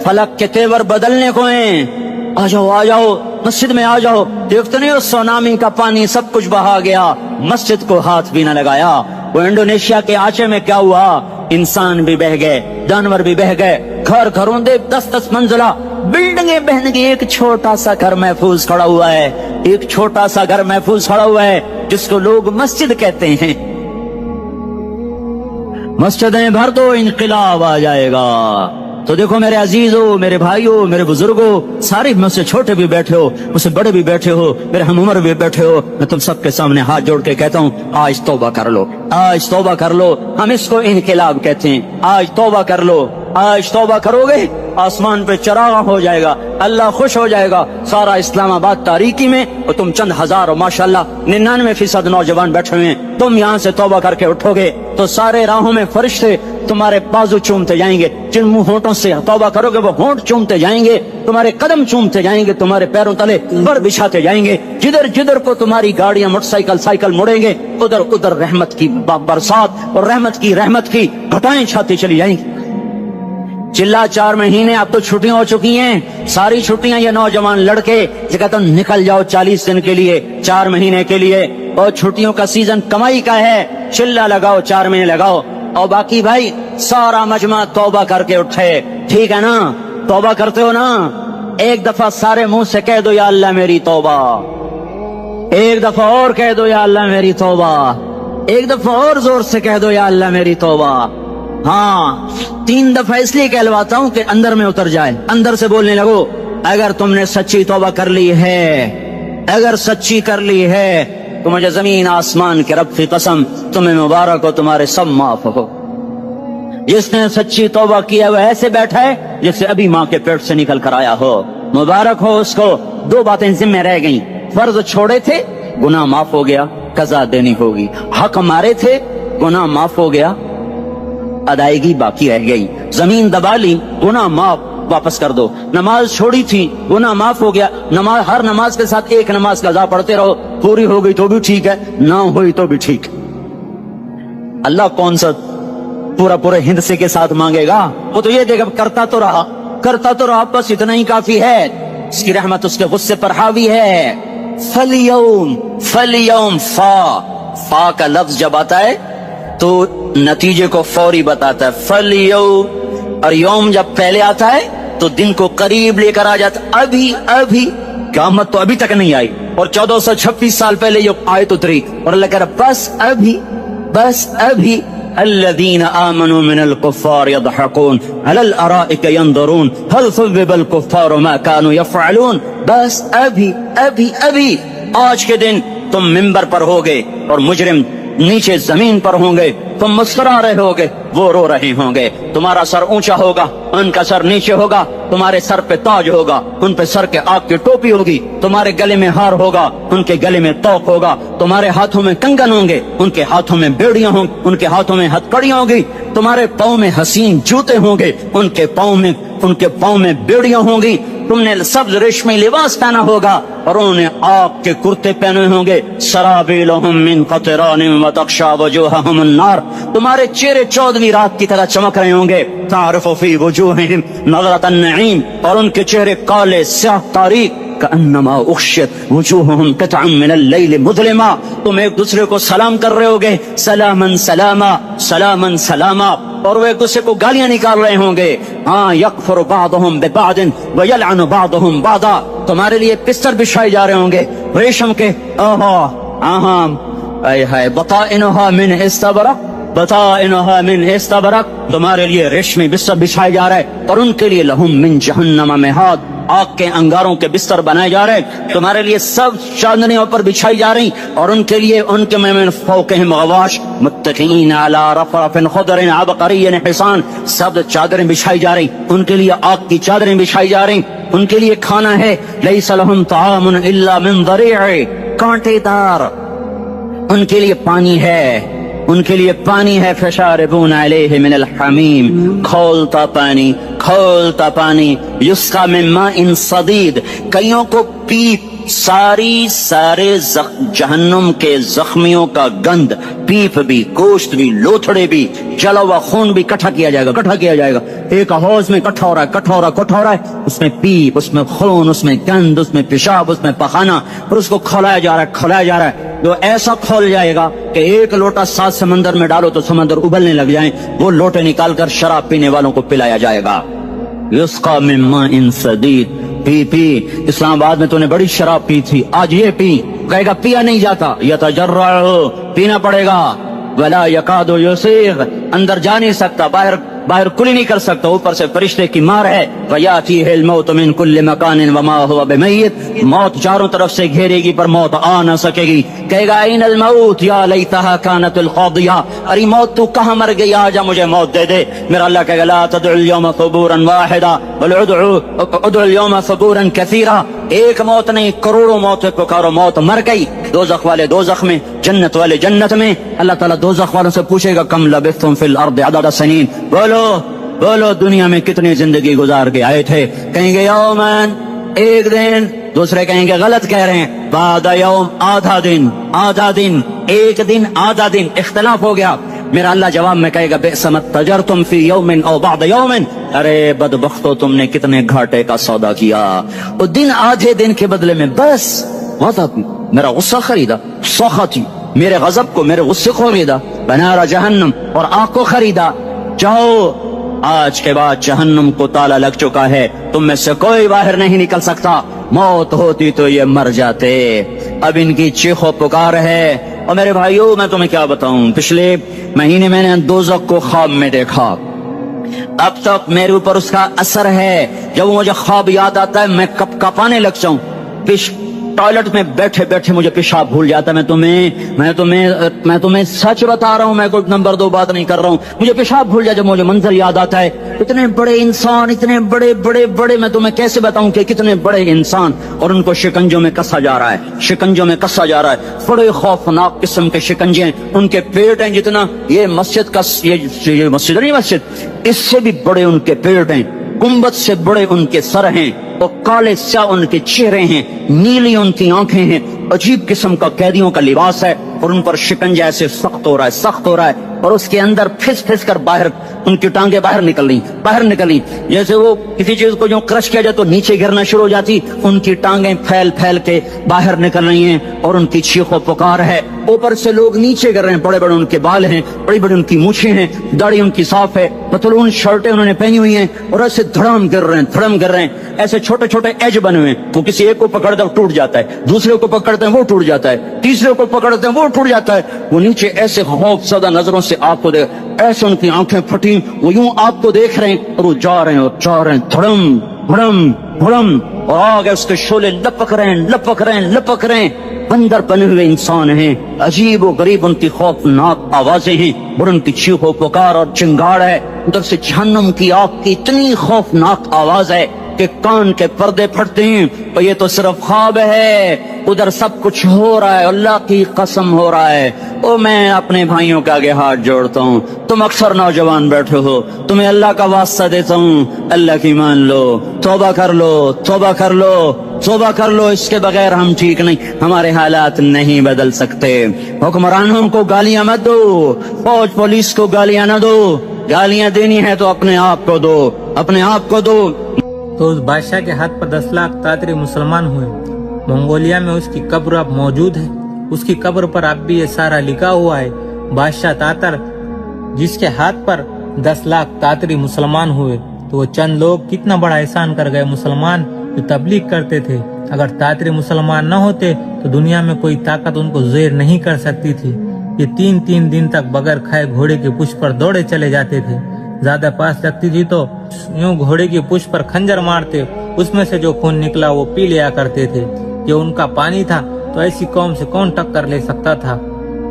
فلک کے تیور بدلنے کو ہیں. آ جاؤ آ جاؤ مسجد میں آ جاؤ. دیکھتے نہیں ہو سونامی کا پانی سب کچھ بہا گیا، مسجد کو ہاتھ بھی نہ لگایا. وہ انڈونیشیا کے آچے میں کیا ہوا؟ انسان بھی بہ گئے، جانور بھی بہ گئے. گھر گھروں دے 10-10 منزلہ بلڈنگیں بہن گئی. ایک چھوٹا سا گھر محفوظ کھڑا ہوا ہے، ایک چھوٹا سا گھر محفوظ کھڑا ہوا ہے جس کو لوگ مسجد کہتے ہیں. مسجدیں بھر دو انقلاب آ جائے گا. تو دیکھو میرے عزیزو، میرے بھائیو، میرے بزرگو، سارے مجھ سے چھوٹے بھی بیٹھے ہو، مجھ سے بڑے بھی بیٹھے ہو، میرے ہم عمر بھی بیٹھے ہو. میں تم سب کے سامنے ہاتھ جوڑ کے کہتا ہوں آج توبہ کر لو، آج توبہ کر لو. ہم اس کو انقلاب کہتے ہیں. آج توبہ کر لو. آج توبہ کرو گے آسمان پہ چراغ ہو جائے گا، اللہ خوش ہو جائے گا. سارا اسلام آباد تاریکی میں اور تم چند ہزار اور ماشاءاللہ 99% نوجوان بیٹھے ہوئے ہیں. تم یہاں سے توبہ کر کے اٹھو گے تو سارے راہوں میں فرشتے تمہارے بازو چومتے جائیں گے. جن منہ ہونٹوں سے توبہ کرو گے وہ ہونٹ چومتے جائیں گے، تمہارے قدم چومتے جائیں گے، تمہارے پیروں تلے پر بچھاتے جائیں گے. جدھر جدھر کو تمہاری گاڑیاں موٹر سائیکل مڑیں گے ادھر ادھر رحمت کی برسات اور رحمت کی گھٹائیں چھاتی چلی جائیں گی. چلا 4 مہینے اب تو چھٹیاں ہو چکی ہیں، ساری چھٹیاں یہ نوجوان لڑکے یہ کہتے ہیں نکل جاؤ 40 دن کے لیے، 4 مہینے کے لیے. اور چھٹیوں کا سیزن کمائی کا ہے، چلا لگاؤ 4 مہینے لگاؤ. اور باقی بھائی سارا مجمع توبہ کر کے اٹھے. ٹھیک ہے نا؟ توبہ کرتے ہو نا؟ ایک دفعہ سارے منہ سے کہہ دو یا اللہ میری توبہ. ایک دفعہ اور کہہ دو یا اللہ میری توبہ. ایک دفعہ اور زور سے کہہ دو یا اللہ میری توبہ. ہاں 3 دفعہ اس لیے کہلواتا ہوں کہ اندر میں اتر جائے. اندر سے بولنے لگو اگر تم نے سچی توبہ کر لی ہے، اگر سچی کر لی ہے تو مجھے زمین آسمان کے رب کی قسم تمہیں مبارک ہو، تمہارے سب معاف ہو. जिसने सच्ची तौबा की है वो ऐसे बैठा है जैसे अभी माँ के पेट से निकल कर आया हो। मुबारक हो उसको। दो बातें जिम्मे रह गई, फर्ज छोड़े थे, गुनाह माफ हो गया, कज़ा देनी होगी। हक मारे थे, गुनाह माफ हो गया, अदायगी बाकी रह गई। जमीन दबा ली, गुनाह माफ, वापस कर दो। नमाज छोड़ी थी, गुनाह माफ हो गया। नमाज, हर नमाज के साथ एक नमाज कज़ा पढ़ते रहो, पूरी हो गई तो भी ठीक है, ना हुई तो भी ठीक। अल्लाह कौन सा पूरे हिंदसे के साथ मांगेगा? वो तो ये देगा करता तो रहा, बस इतना ही काफी है। इसकी रहमत उसके गुस्से पर हावी है। फलियौम फा का लफ्ज जब आता है तो नतीजे को फौरी बताता है। फलियौम, और यौम जब पहले आता है तो दिन को करीब लेकर आ जाता। अभी क़यामत तो अभी तक नहीं आई और 1426 साल पहले ये आयत उतरी और अल्लाह कह रहा बस अभी الذين آمنوا من الكفار يضحكون على الأرائك ينظرون هل ثوب الكفار ما كانوا يفعلون। बस अभी आज के दिन तुम मिंबर पर होगे और मुजरिम नीचे जमीन पर होंगे, तुम मुस्कुरा रहे होगे, वो रो रहे होंगे। तुम्हारा सर ऊंचा होगा, उनका सर नीचे होगा। तुम्हारे सर पे ताज होगा, उन पे सर के आग की टोपी होगी। तुम्हारे गले में हार होगा, उनके गले में तोक होगा। तुम्हारे हाथों में कंगन होंगे, उनके हाथों में बेड़ियां होंगी, उनके हाथों में हथकड़ियां होंगी। तुम्हारे पाँव में हसीन जूते होंगे, उनके पाँव में बेड़ियां होंगी। तुमने सब्ज रेशमी लिबास पहना होगा और उन्होंने आग के कुर्ते पहने होंगे। सराबीलुहुम मिन क़तरानिन व तग़शा वजूहहुम अन्नार। तुम्हारे चेहरे 14वीं रात की तरह चमक रहे होंगे। तारिफ़ु फी वजूहिहिम नज़रतन नईम, और उनके चेहरे काले स्याह तारीक। कअन्नमा उग़शियत वजूहुहुम क़ित्अम मिनल लैल मुज़लिमा। तुम एक दूसरे को सलाम कर रहे होगे, सलामन सलामा, सलामन सलामा, और वो एक दूसरे को गालियां निकाल रहे होंगे। हाँ, यकफुरु बादुहुम बिबादिन व यलअनु बादुहुम बादा। तुम्हारे लिए बिस्तर बिछाए जा रहे होंगे रेशम के। बताइनुहा मिन इस्तबरक, तुम्हारे लिए रेशमी बिस्तर बिछाए जा रहे हैं और उनके लिए लहुम मिन जहन्नम मिहाद, आग के अंगारों के बिस्तर बनाए जा रहे हैं। तुम्हारे लिए सब चांदनियों पर बिछाई जा रही और उनके लिए उनके में फौक़हिम गवाश मुत्तक़ीन अला रफ़रफ़िन ख़ुदरिन अबक़रिय्यिन हिसान। सब चादरें बिछाई जा रही, उनके लिए आग की चादरें बिछाई जा रही। उनके लिए खाना है, लैसा लहुम ताअमुन इल्ला मिन ज़रीअ, कांटेदार। उनके लिए पानी है, फशारिबून अलैहि मिनल हमीम, खौलता पानी, युस्का मिन माइन सदीद। कईयों को पीप, सारे जहन्नुम के जख्मियों का गंद, पीप भी, गोश्त भी, लोथड़े भी, जला हुआ खून भी इकट्ठा किया जाएगा। एक हौज में इकट्ठा हो रहा है, उसमें पीप, उसमें खून, उसमें गंद, उसमें पेशाब, उसमें पखाना, और उसको खौलाया जा रहा है। तो ऐसा खोल जाएगा कि एक लोटा 7 समंदर में डालो तो समंदर उबलने लग जाए। वो लोटे निकाल कर शराब पीने वालों को पिलाया जाएगा। युस्का मिन माइन सदीद, पी। इस्लामाबाद में तूने बड़ी शराब पी थी, आज ये पी। कहेगा पिया नहीं जाता, यतजर्रअ, पीना पड़ेगा। वला यकादु युसीग़, अंदर जा नहीं सकता, बाहर कुली नहीं कर सकता, ऊपर से फरिश्ते की मार है। वयातीहिल मौत मिन कुल्लि मकानिन वमा हुवा बिमय्यित, मौत चारों तरफ से घेरेगी पर मौत आ न सकेगी। कहेगा ऐनल मौत या लैतहा कानतुल क़ादिया, अरे मौत तू कहाँ मर गई, आजा मुझे मौत दे दे। मेरा अल्लाह कहेगा ला तदउल यौम सुबूरन वाहिदा बल उदउल यौम सुबूरन कसीरा। एक मौत नहीं, करोड़ों मौत पुकारो, मौत मर गई। दोज़ख वाले दोज़ख में, जन्नत वाले जन्नत में। अल्लाह ताला दोज़ख वालों से पूछेगा कम लबिस्तुम फिल अर्द अदद सनीन, बोलो दुनिया में कितनी जिंदगी गुजार के आए थे। कहेंगे यौमन, एक दिन। दूसरे कहेंगे गलत कह रहे हैं, बादा यौम, आधा दिन, एक दिन, आधा दिन, इख्तिलाफ हो गया। मेरा अल्लाह जवाब में कहेगा बि'समत तजरतुम फी यौमिन औ बअद यौमिन, अरे बदबख्तो तुमने कितने घाटे का सौदा किया। वो दिन आधे दिन के बदले में बस मेरा गुस्सा खरीदा, सौखती, मेरे गजब को, मेरे गुस्से को खरीदा। बनारा जहन्नम, और आग को खरीदा। जाओ, आज के बाद जहन्नम को ताला लग चुका है, तुम में से कोई बाहर नहीं निकल सकता। मौत होती तो ये मर जाते। अब इनकी चीखो पुकार है। और मेरे भाइयों, मैं तुम्हें क्या बताऊं, पिछले महीने मैंने दोज़ख को ख्वाब में देखा। अब तक मेरे ऊपर उसका असर है। जब मुझे ख्वाब याद आता है मैं कपाने लग जाऊं। टॉयलेट में बैठे बैठे मुझे पेशाब भूल जाता है। मैं तुम्हें सच बता रहा हूँ, मैं कोई नंबर 2 बात नहीं कर रहा हूँ। मुझे पेशाब भूल जाता, जब मुझे मंजर याद आता है। इतने बड़े इंसान, इतने बड़े बड़े बड़े, मैं तुम्हें कैसे बताऊं कि कितने बड़े इंसान, और उनको शिकंजों में कसा जा रहा है, शिकंजों में कसा जा रहा है। बड़े खौफनाक किस्म के शिकंजे हैं। उनके पेट हैं जितना ये मस्जिद का, ये मस्जिद नहीं, मस्जिद इससे भी बड़े उनके पेट हैं, गुंबद से बड़े उनके सर हैं, और काले स्याह उनके चेहरे हैं, नीली उनकी आंखें हैं, अजीब किस्म का कैदियों का लिबास है, और उन पर शिकंजा ऐसे सख्त हो रहा है, सख्त हो रहा है, और उसके अंदर फिस फिस कर बाहर उनकी टांगे बाहर निकली। जैसे वो किसी चीज को जो क्रश किया जाए तो नीचे गिरना शुरू हो जाती, उनकी टांगे फैल फैल के बाहर निकल रही हैं, और उनकी चीखों पुकार है। ऊपर से लोग नीचे गिर रहे हैं, बड़े बड़े उनके बाल हैं, बड़ी बड़ी उनकी मूछें हैं, दाढ़ी उनकी साफ है, पतलून शर्टें उन्होंने पहनी हुई हैं, और ऐसे धड़म गिर रहे हैं, ऐसे छोटे छोटे एज बने हुए हैं। वो किसी एक को पकड़ते हैं टूट जाता है, दूसरे को पकड़ते हैं वो टूट जाता है, तीसरे को पकड़ते हैं वो टूट जाता है। वो नीचे ऐसे खौफजदा नजरों से आपको देख, ऐसे उनकी आंखें फटी, वो यूं आपको देख रहे हैं, और वो जा रहे हैं धड़म भड़म भड़म, और आगे उसके शोले लपक रहे हैं। बंदर बने हुए इंसान हैं, अजीब व गरीब उनकी खौफनाक आवाजें हैं, और उनकी चीखों पुकार और चिंगाड़ है। उधर से जहन्नम की आग की इतनी खौफनाक आवाज है कि कान के पर्दे फटते हैं, और ये तो सिर्फ ख्वाब है, उधर सब कुछ हो रहा है, अल्लाह की कसम हो रहा है। ओ मैं अपने भाइयों के आगे हाथ जोड़ता हूँ, तुम अक्सर नौजवान बैठे हो, तुम्हें अल्लाह का वास्ता देता हूँ, अल्लाह की मान लो, तौबा कर लो, इसके बगैर हम ठीक नहीं, हमारे हालात नहीं बदल सकते। हुक्मरानों को गालियां मत दो, फौज पुलिस को गालियां न दो, गालियां देनी है तो अपने आप को दो। तो उस बादशाह के हाथ पर 10 लाख तातरी मुसलमान हुए। मंगोलिया में उसकी कब्र अब मौजूद है। उसकी कब्र पर अब भी ये सारा लिखा हुआ है, बादशाह तातर जिसके हाथ पर 10 लाख तातरी मुसलमान हुए। तो वो चंद लोग कितना बड़ा एहसान कर गए, मुसलमान जो तबलीग करते थे। अगर तातरी मुसलमान न होते तो दुनिया में कोई ताकत उनको ज़ेर नहीं कर सकती थी। ये 3-3 दिन तक बगैर खाए घोड़े के पुष्प पर दौड़े चले जाते थे। ज्यादा पास लगती थी तो यूं घोड़े की पुष्प पर खंजर मारते, उसमें से जो खून निकला वो पी लिया करते थे। ये उनका पानी था, तो ऐसी कौम से कौन टक्कर ले सकता था।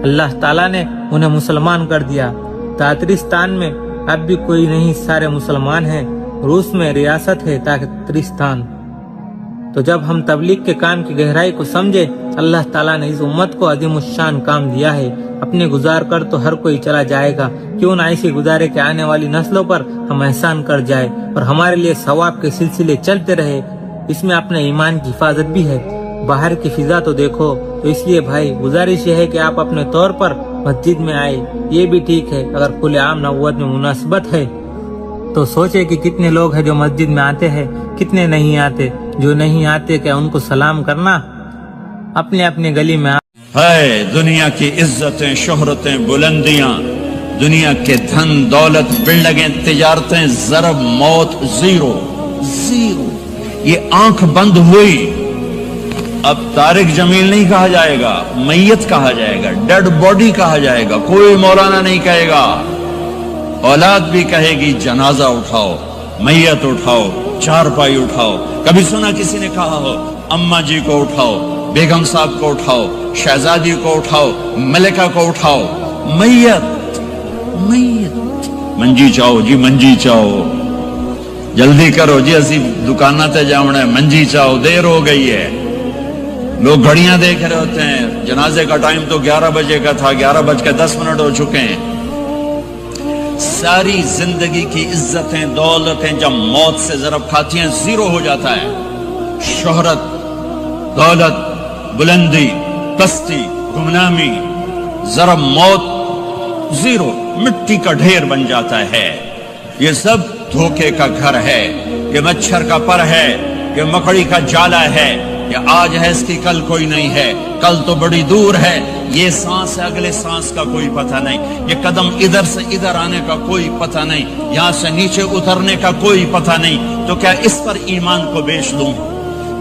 अल्लाह ताला ने उन्हें मुसलमान कर दिया। तातरिस्तान में अब भी कोई नहीं, सारे मुसलमान हैं। रूस में रियासत है तातरिस्तान। तो जब हम तबलीग के काम की गहराई को समझे, अल्लाह ताला ने इस उम्मत को अजीमुश्शान काम दिया है। अपने गुजार कर तो हर कोई चला जाएगा, क्यों ना ऐसे गुजारे के आने वाली नस्लों पर हम एहसान कर जाए और हमारे लिए सवाब के सिलसिले चलते रहे। इसमें अपने ईमान की हिफाजत भी है। बाहर की फिजा तो देखो। तो इसलिए भाई गुजारिश है कि आप अपने तौर पर मस्जिद में आए, ये भी ठीक है। अगर खुले आम नबूवत में मुनासिबत है तो सोचे कि कितने लोग हैं जो मस्जिद में आते हैं, कितने नहीं आते। जो नहीं आते क्या उनको सलाम करना, अपने अपने गली में है। दुनिया की इज्जतें, शोहरतें, बुलंदियां, दुनिया के धन दौलत, बिल्डिंगें, तिजारतें, जरब, मौत, जीरो। ये आंख बंद हुई, अब तारिक जमील नहीं कहा जाएगा, मैयत कहा जाएगा, डेड बॉडी कहा जाएगा। कोई मौलाना नहीं कहेगा, औलाद भी कहेगी जनाजा उठाओ, मैयत उठाओ, चारपाई उठाओ। कभी सुना किसी ने कहा हो अम्मा जी को उठाओ, बेगम साहब को उठाओ, शहजादी को उठाओ, मलिका को उठाओ। मैयत मंजी चाओ जी, मंजी चाओ, जल्दी करो जी, असी दुकाना ते जावना है, मंजी चाओ, देर हो गई है। लोग घड़ियां देख रहे होते हैं, जनाजे का टाइम तो 11 बजे का था, 11:10 हो चुके हैं। सारी जिंदगी की इज्जतें दौलतें जब मौत से जरब खाती हैं, जीरो हो जाता है। शोहरत, दौलत, बुलंदी, पस्ती, गुमनामी, जरब मौत, जीरो, मिट्टी का ढेर बन जाता है। ये सब धोखे का घर है, ये मच्छर का पर है, ये मकड़ी का जाला है। ये आज है, इसकी कल कोई नहीं है, कल तो बड़ी दूर है। ये सांस है, अगले सांस का कोई पता नहीं। ये कदम इधर से इधर आने का कोई पता नहीं, यहां से नीचे उतरने का कोई पता नहीं। तो क्या इस पर ईमान को बेच दूं?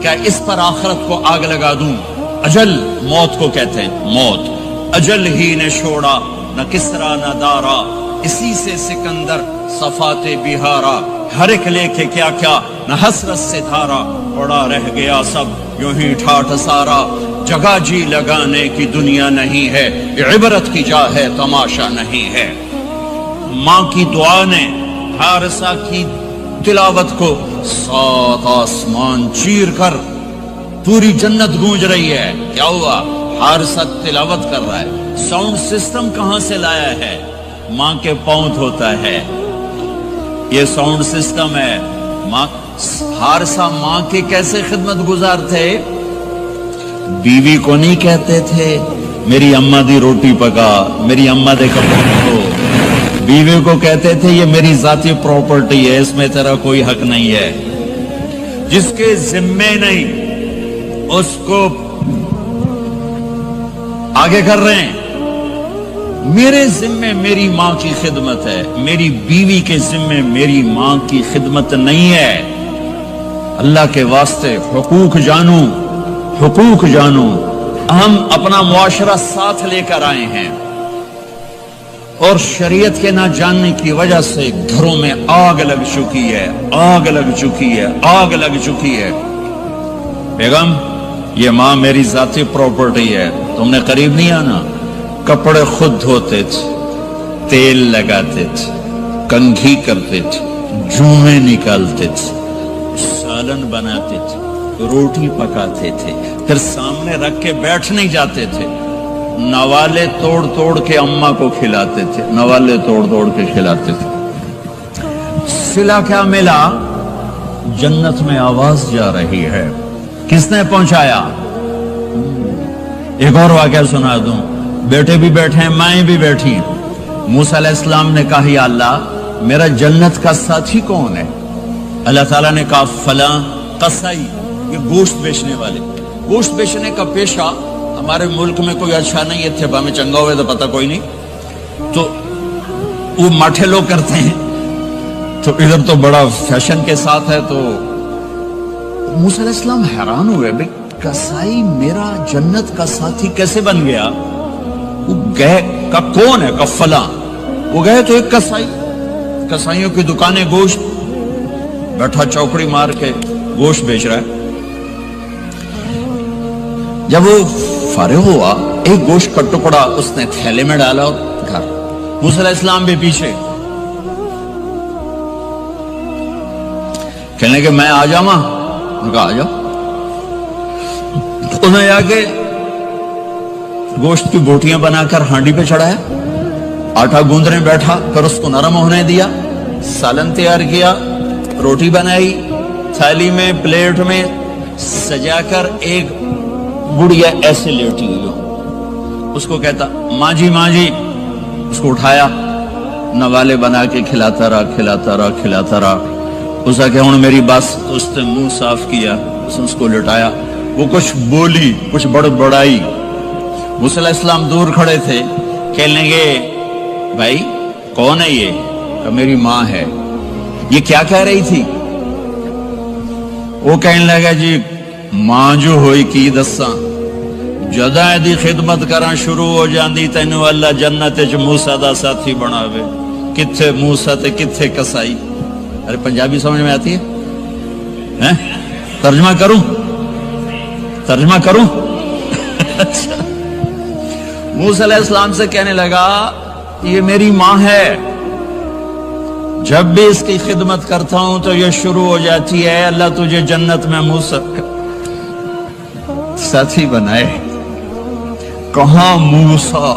क्या इस पर आखिरत को आग लगा दूं? अजल मौत को कहते हैं, मौत। अजल ही ने छोड़ा न किसरा न दारा, इसी से सिकंदर सफाते बिहारा। हर एक लेके क्या क्या न हसरत से धारा, पड़ा रह गया सब यूं ही ठाठ सारा। जगह जी लगाने की दुनिया नहीं है, इबरत की जा है तमाशा नहीं है। माँ की दुआ ने हारिसा की तिलावत को सात आसमान चीर कर पूरी जन्नत गूंज रही है। क्या हुआ? हारिसा तिलावत कर रहा है। साउंड सिस्टम कहां से लाया है? माँ के पौंत होता है, ये साउंड सिस्टम है। माँ हारिसा माँ की कैसे खिदमत गुजार थे? बीवी को नहीं कहते थे मेरी अम्मा दी रोटी पका, मेरी अम्मा दे कपड़े धो। बीवी को कहते थे ये मेरी जाती प्रॉपर्टी है, इसमें तेरा कोई हक नहीं है। जिसके जिम्मे नहीं उसको आगे कर रहे हैं। मेरे जिम्मे मेरी माँ की खिदमत है, मेरी बीवी के जिम्मे मेरी माँ की खिदमत नहीं है। अल्लाह के वास्ते हुकूक जानू, हुकूक जानू। हम अपना मुआशरा साथ लेकर आए हैं और शरीयत के ना जानने की वजह से घरों में आग लग चुकी है, आग लग चुकी है, आग लग चुकी है। बेगम ये माँ मेरी जाती प्रॉपर्टी है, तुमने करीब नहीं आना। कपड़े खुद धोते थे, तेल लगाते थे, कंघी करते थे, जुए निकालते थे, सालन बनाते थे, रोटी पकाते थे, फिर सामने रख के बैठ नहीं जाते थे। नवाले तोड़ तोड़ के अम्मा को खिलाते थे, नवाले तोड़ तोड़ के खिलाते थे। सिला क्या मिला? जन्नत में आवाज जा रही है। किसने पहुंचाया? एक और वाकया सुना दूं। बेटे भी बैठे हैं, माएं भी बैठी हैं। मूसा अलैहिस्सलाम ने कहा या अल्लाह मेरा जन्नत का साथी कौन है? अल्लाह ताला ने कहा फला कसाई, ये गोश्त बेचने वाले। गोश्त बेचने का पेशा हमारे मुल्क में कोई अच्छा नहीं है, थे में चंगा हुए तो पता कोई नहीं, तो वो माठे लोग करते हैं, तो इधर तो बड़ा फैशन के साथ है। तो मूसा अलैहिस्सलाम हैरान हुए, भाई कसाई मेरा जन्नत का साथी कैसे बन गया? वो गए का कौन है? का फला। वो गए तो एक कसाई, कसाइयों की दुकानें, गोश्त, बैठा चौकड़ी मार के गोश्त बेच रहा है। जब वो फारिग हुआ, एक गोश्त का टुकड़ा उसने थैले में डाला और घर। मूसा अलैहिस्सलाम भी पीछे, कहने के मैं आ जावा? उनका आ जाओ। उन्हें आके गोश्त की बोटियां बनाकर हांडी पे चढ़ाया, आटा गूंदने बैठा, फिर उसको नरम होने दिया, सालन तैयार किया, रोटी बनाई, थाली में प्लेट में सजाकर एक गुड़िया ऐसे लेटी हुई हो, उसको कहता माँ जी माँ जी। उसको उठाया, नवाले बना के खिलाता रहा, खिलाता रहा, खिलाता रहा। उसका क्या हूं मेरी बात, उसने मुंह साफ किया, उसने उसको लुटाया। वो कुछ बोली, कुछ बड़बड़ाई। मूसा अलैहिस्सलाम दूर खड़े थे, कहने लगे भाई कौन है ये? तो मेरी माँ है। ये क्या कह रही थी? वो कहने लगा जी मां जो होई की दसा, जदा दी खिदमत करा शुरू हो जाती तेनू अल्लाह जन्नत च मूसा दा साथी बनावे। किथे मूसा ते किथे कसाई। अरे पंजाबी समझ में आती है? हैं? तर्जमा करूं? तर्जमा करूं? अच्छा। मूसा अलैहिस्सलाम से कहने लगा ये मेरी मां है, जब भी इसकी खिदमत करता हूं तो ये शुरू हो जाती है अल्लाह तुझे जन्नत में मूसा साथी बनाए। कहां मूसा,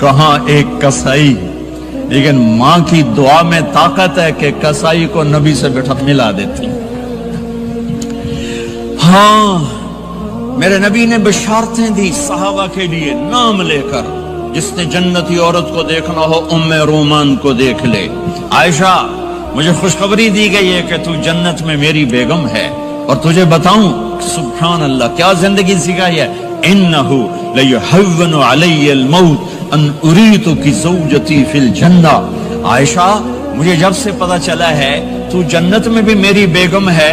कहां एक कसाई। लेकिन मां की दुआ में ताकत है कि कसाई को नबी से बैठा मिला देती। हाँ, मेरे नबी ने बशारतें दी सहाबा के लिए नाम लेकर, जिसने जन्नती औरत को देखना हो उम्मे रोमान को देख ले। आयशा मुझे खुशखबरी दी गई है कि तू जन्नत में मेरी बेगम है। और तुझे बताऊं सुभान अल्लाह क्या जिंदगी सिखाई है। इन्नहु लयुहव्वनु अलैयल मौत अन उरीतु की ज़ौजती फिल जन्ना। आयशा मुझे जब से पता चला है तू जन्नत में भी मेरी बेगम है,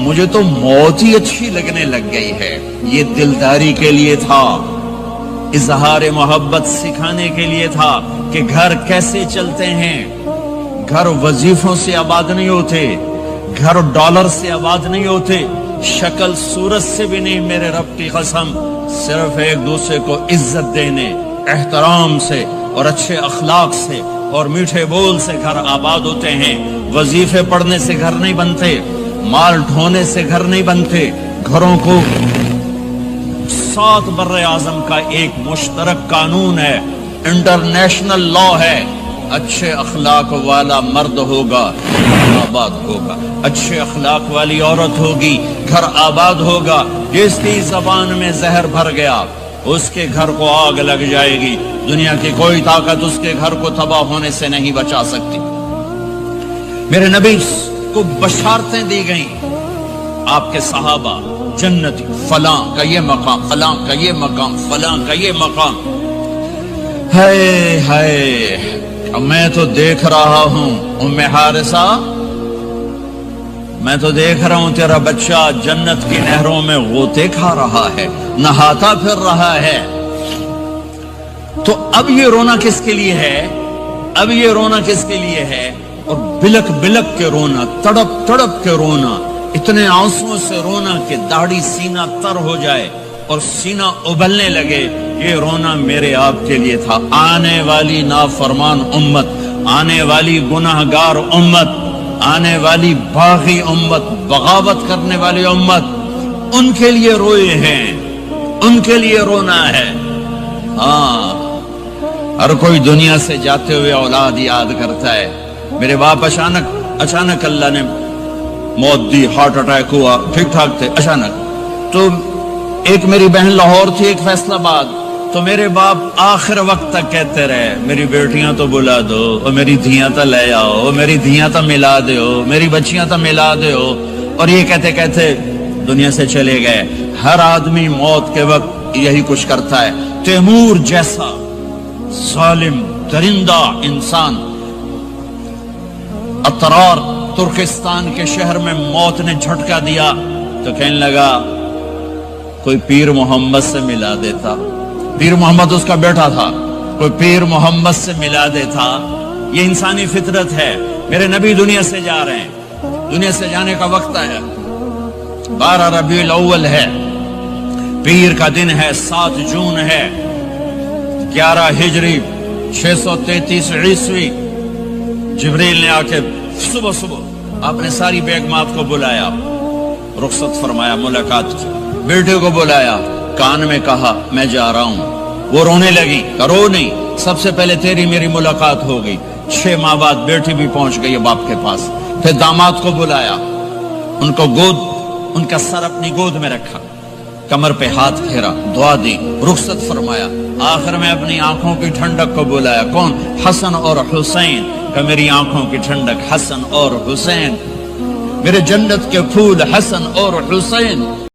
मुझे तो मौत ही अच्छी लगने लग गई है। ये दिलदारी के लिए था, इजहार मोहब्बत सिखाने के लिए था कि घर कैसे चलते हैं, घर वजीफों से आबाद नहीं होते, घर डॉलर से आबाद नहीं होते, शक्ल सूरत से भी नहीं, मेरे रब की कसम, सिर्फ एक दूसरे को इज्जत देने, एहतराम से और अच्छे अखलाक से और मीठे बोल से घर आबाद होते हैं। वजीफे पढ़ने से घर नहीं बनते, माल ढोने से घर नहीं बनते। घरों को 7 बर्रे आजम का एक मुश्तरक कानून है, इंटरनेशनल लॉ है। अच्छे अखलाक वाला मर्द होगा, आबाद होगा, अच्छे अखलाक वाली औरत होगी, घर आबाद होगा। जिसकी जबान में जहर भर गया उसके घर को आग लग जाएगी, दुनिया की कोई ताकत उसके घर को तबाह होने से नहीं बचा सकती। मेरे नबी को बशारतें दी गई, आपके सहाबा जन्नती, फलां का ये मकाम, फलां का ये मकाम, फलां का ये मकाम। हाय हाय, मैं तो देख रहा हूं उम्मे हारिसा, मैं तो देख रहा हूं तेरा बच्चा जन्नत की नहरों में गोते खा रहा है, नहाता फिर रहा है। तो अब ये रोना किसके लिए है? अब ये रोना किसके लिए है? और बिलक बिलक के रोना, तड़प तड़प के रोना, इतने आंसुओं से रोना कि दाढ़ी सीना तर हो जाए और सीना उबलने लगे। ये रोना मेरे आपके लिए था। आने वाली नाफरमान उम्मत, आने वाली गुनाहगार उम्मत, आने वाली बागी उम्मत, बगावत करने वाली उम्मत, उनके लिए रोए हैं, उनके लिए रोना है। हाँ, हर कोई दुनिया से जाते हुए औलाद याद करता है। मेरे बाप अचानक अल्लाह ने मौत दी, हार्ट अटैक हुआ, ठीक ठाक थे, अचानक। तो एक मेरी बहन लाहौर थी, एक फैसलाबाद, तो मेरे बाप आखिर वक्त तक कहते रहे, मेरी बेटियां तो बुला दो, और मेरी धियां तो ले आओ, मेरी धियां तो मिला दो, मेरी बच्चियां तो मिला दो। और ये कहते कहते दुनिया से चले गए। हर आदमी मौत के वक्त यही कुछ करता है। तैमूर जैसा जालिम दरिंदा इंसान अतरार तुर्किस्तान के शहर में मौत ने झटका दिया तो कहने लगा कोई पीर मोहम्मद से मिला देता। पीर मोहम्मद उसका बेटा था, कोई पीर मोहम्मद से मिला देता। ये इंसानी फितरत है। मेरे नबी दुनिया से जा रहे हैं, दुनिया से जाने का वक्त है। 12 रबीउल अव्वल है, पीर का दिन है, 7 जून है, 11 हिजरी 633 ईस्वी। जिब्रील ने आके सुबह सुबह आपने सारी बेगमात को बुलाया, रुखसत फरमाया, मुलाकात की। बेटे को बुलाया, कान में कहा मैं जा रहा हूं। वो रोने लगी, रो नहीं, सबसे पहले तेरी मेरी मुलाकात हो गई। 6 माह बाद बेटी भी पहुंच गई बाप के पास। फिर दामाद को बुलाया, उनको उनका सर अपनी गोद में रखा, कमर पे हाथ फेरा, दुआ दी, रुखसत फरमाया। आखिर में अपनी आंखों की ठंडक को बुलाया। कौन? हसन और हुसैन का। मेरी आंखों की ठंडक हसन और हुसैन, मेरे जन्नत के फूल हसन और हुसैन।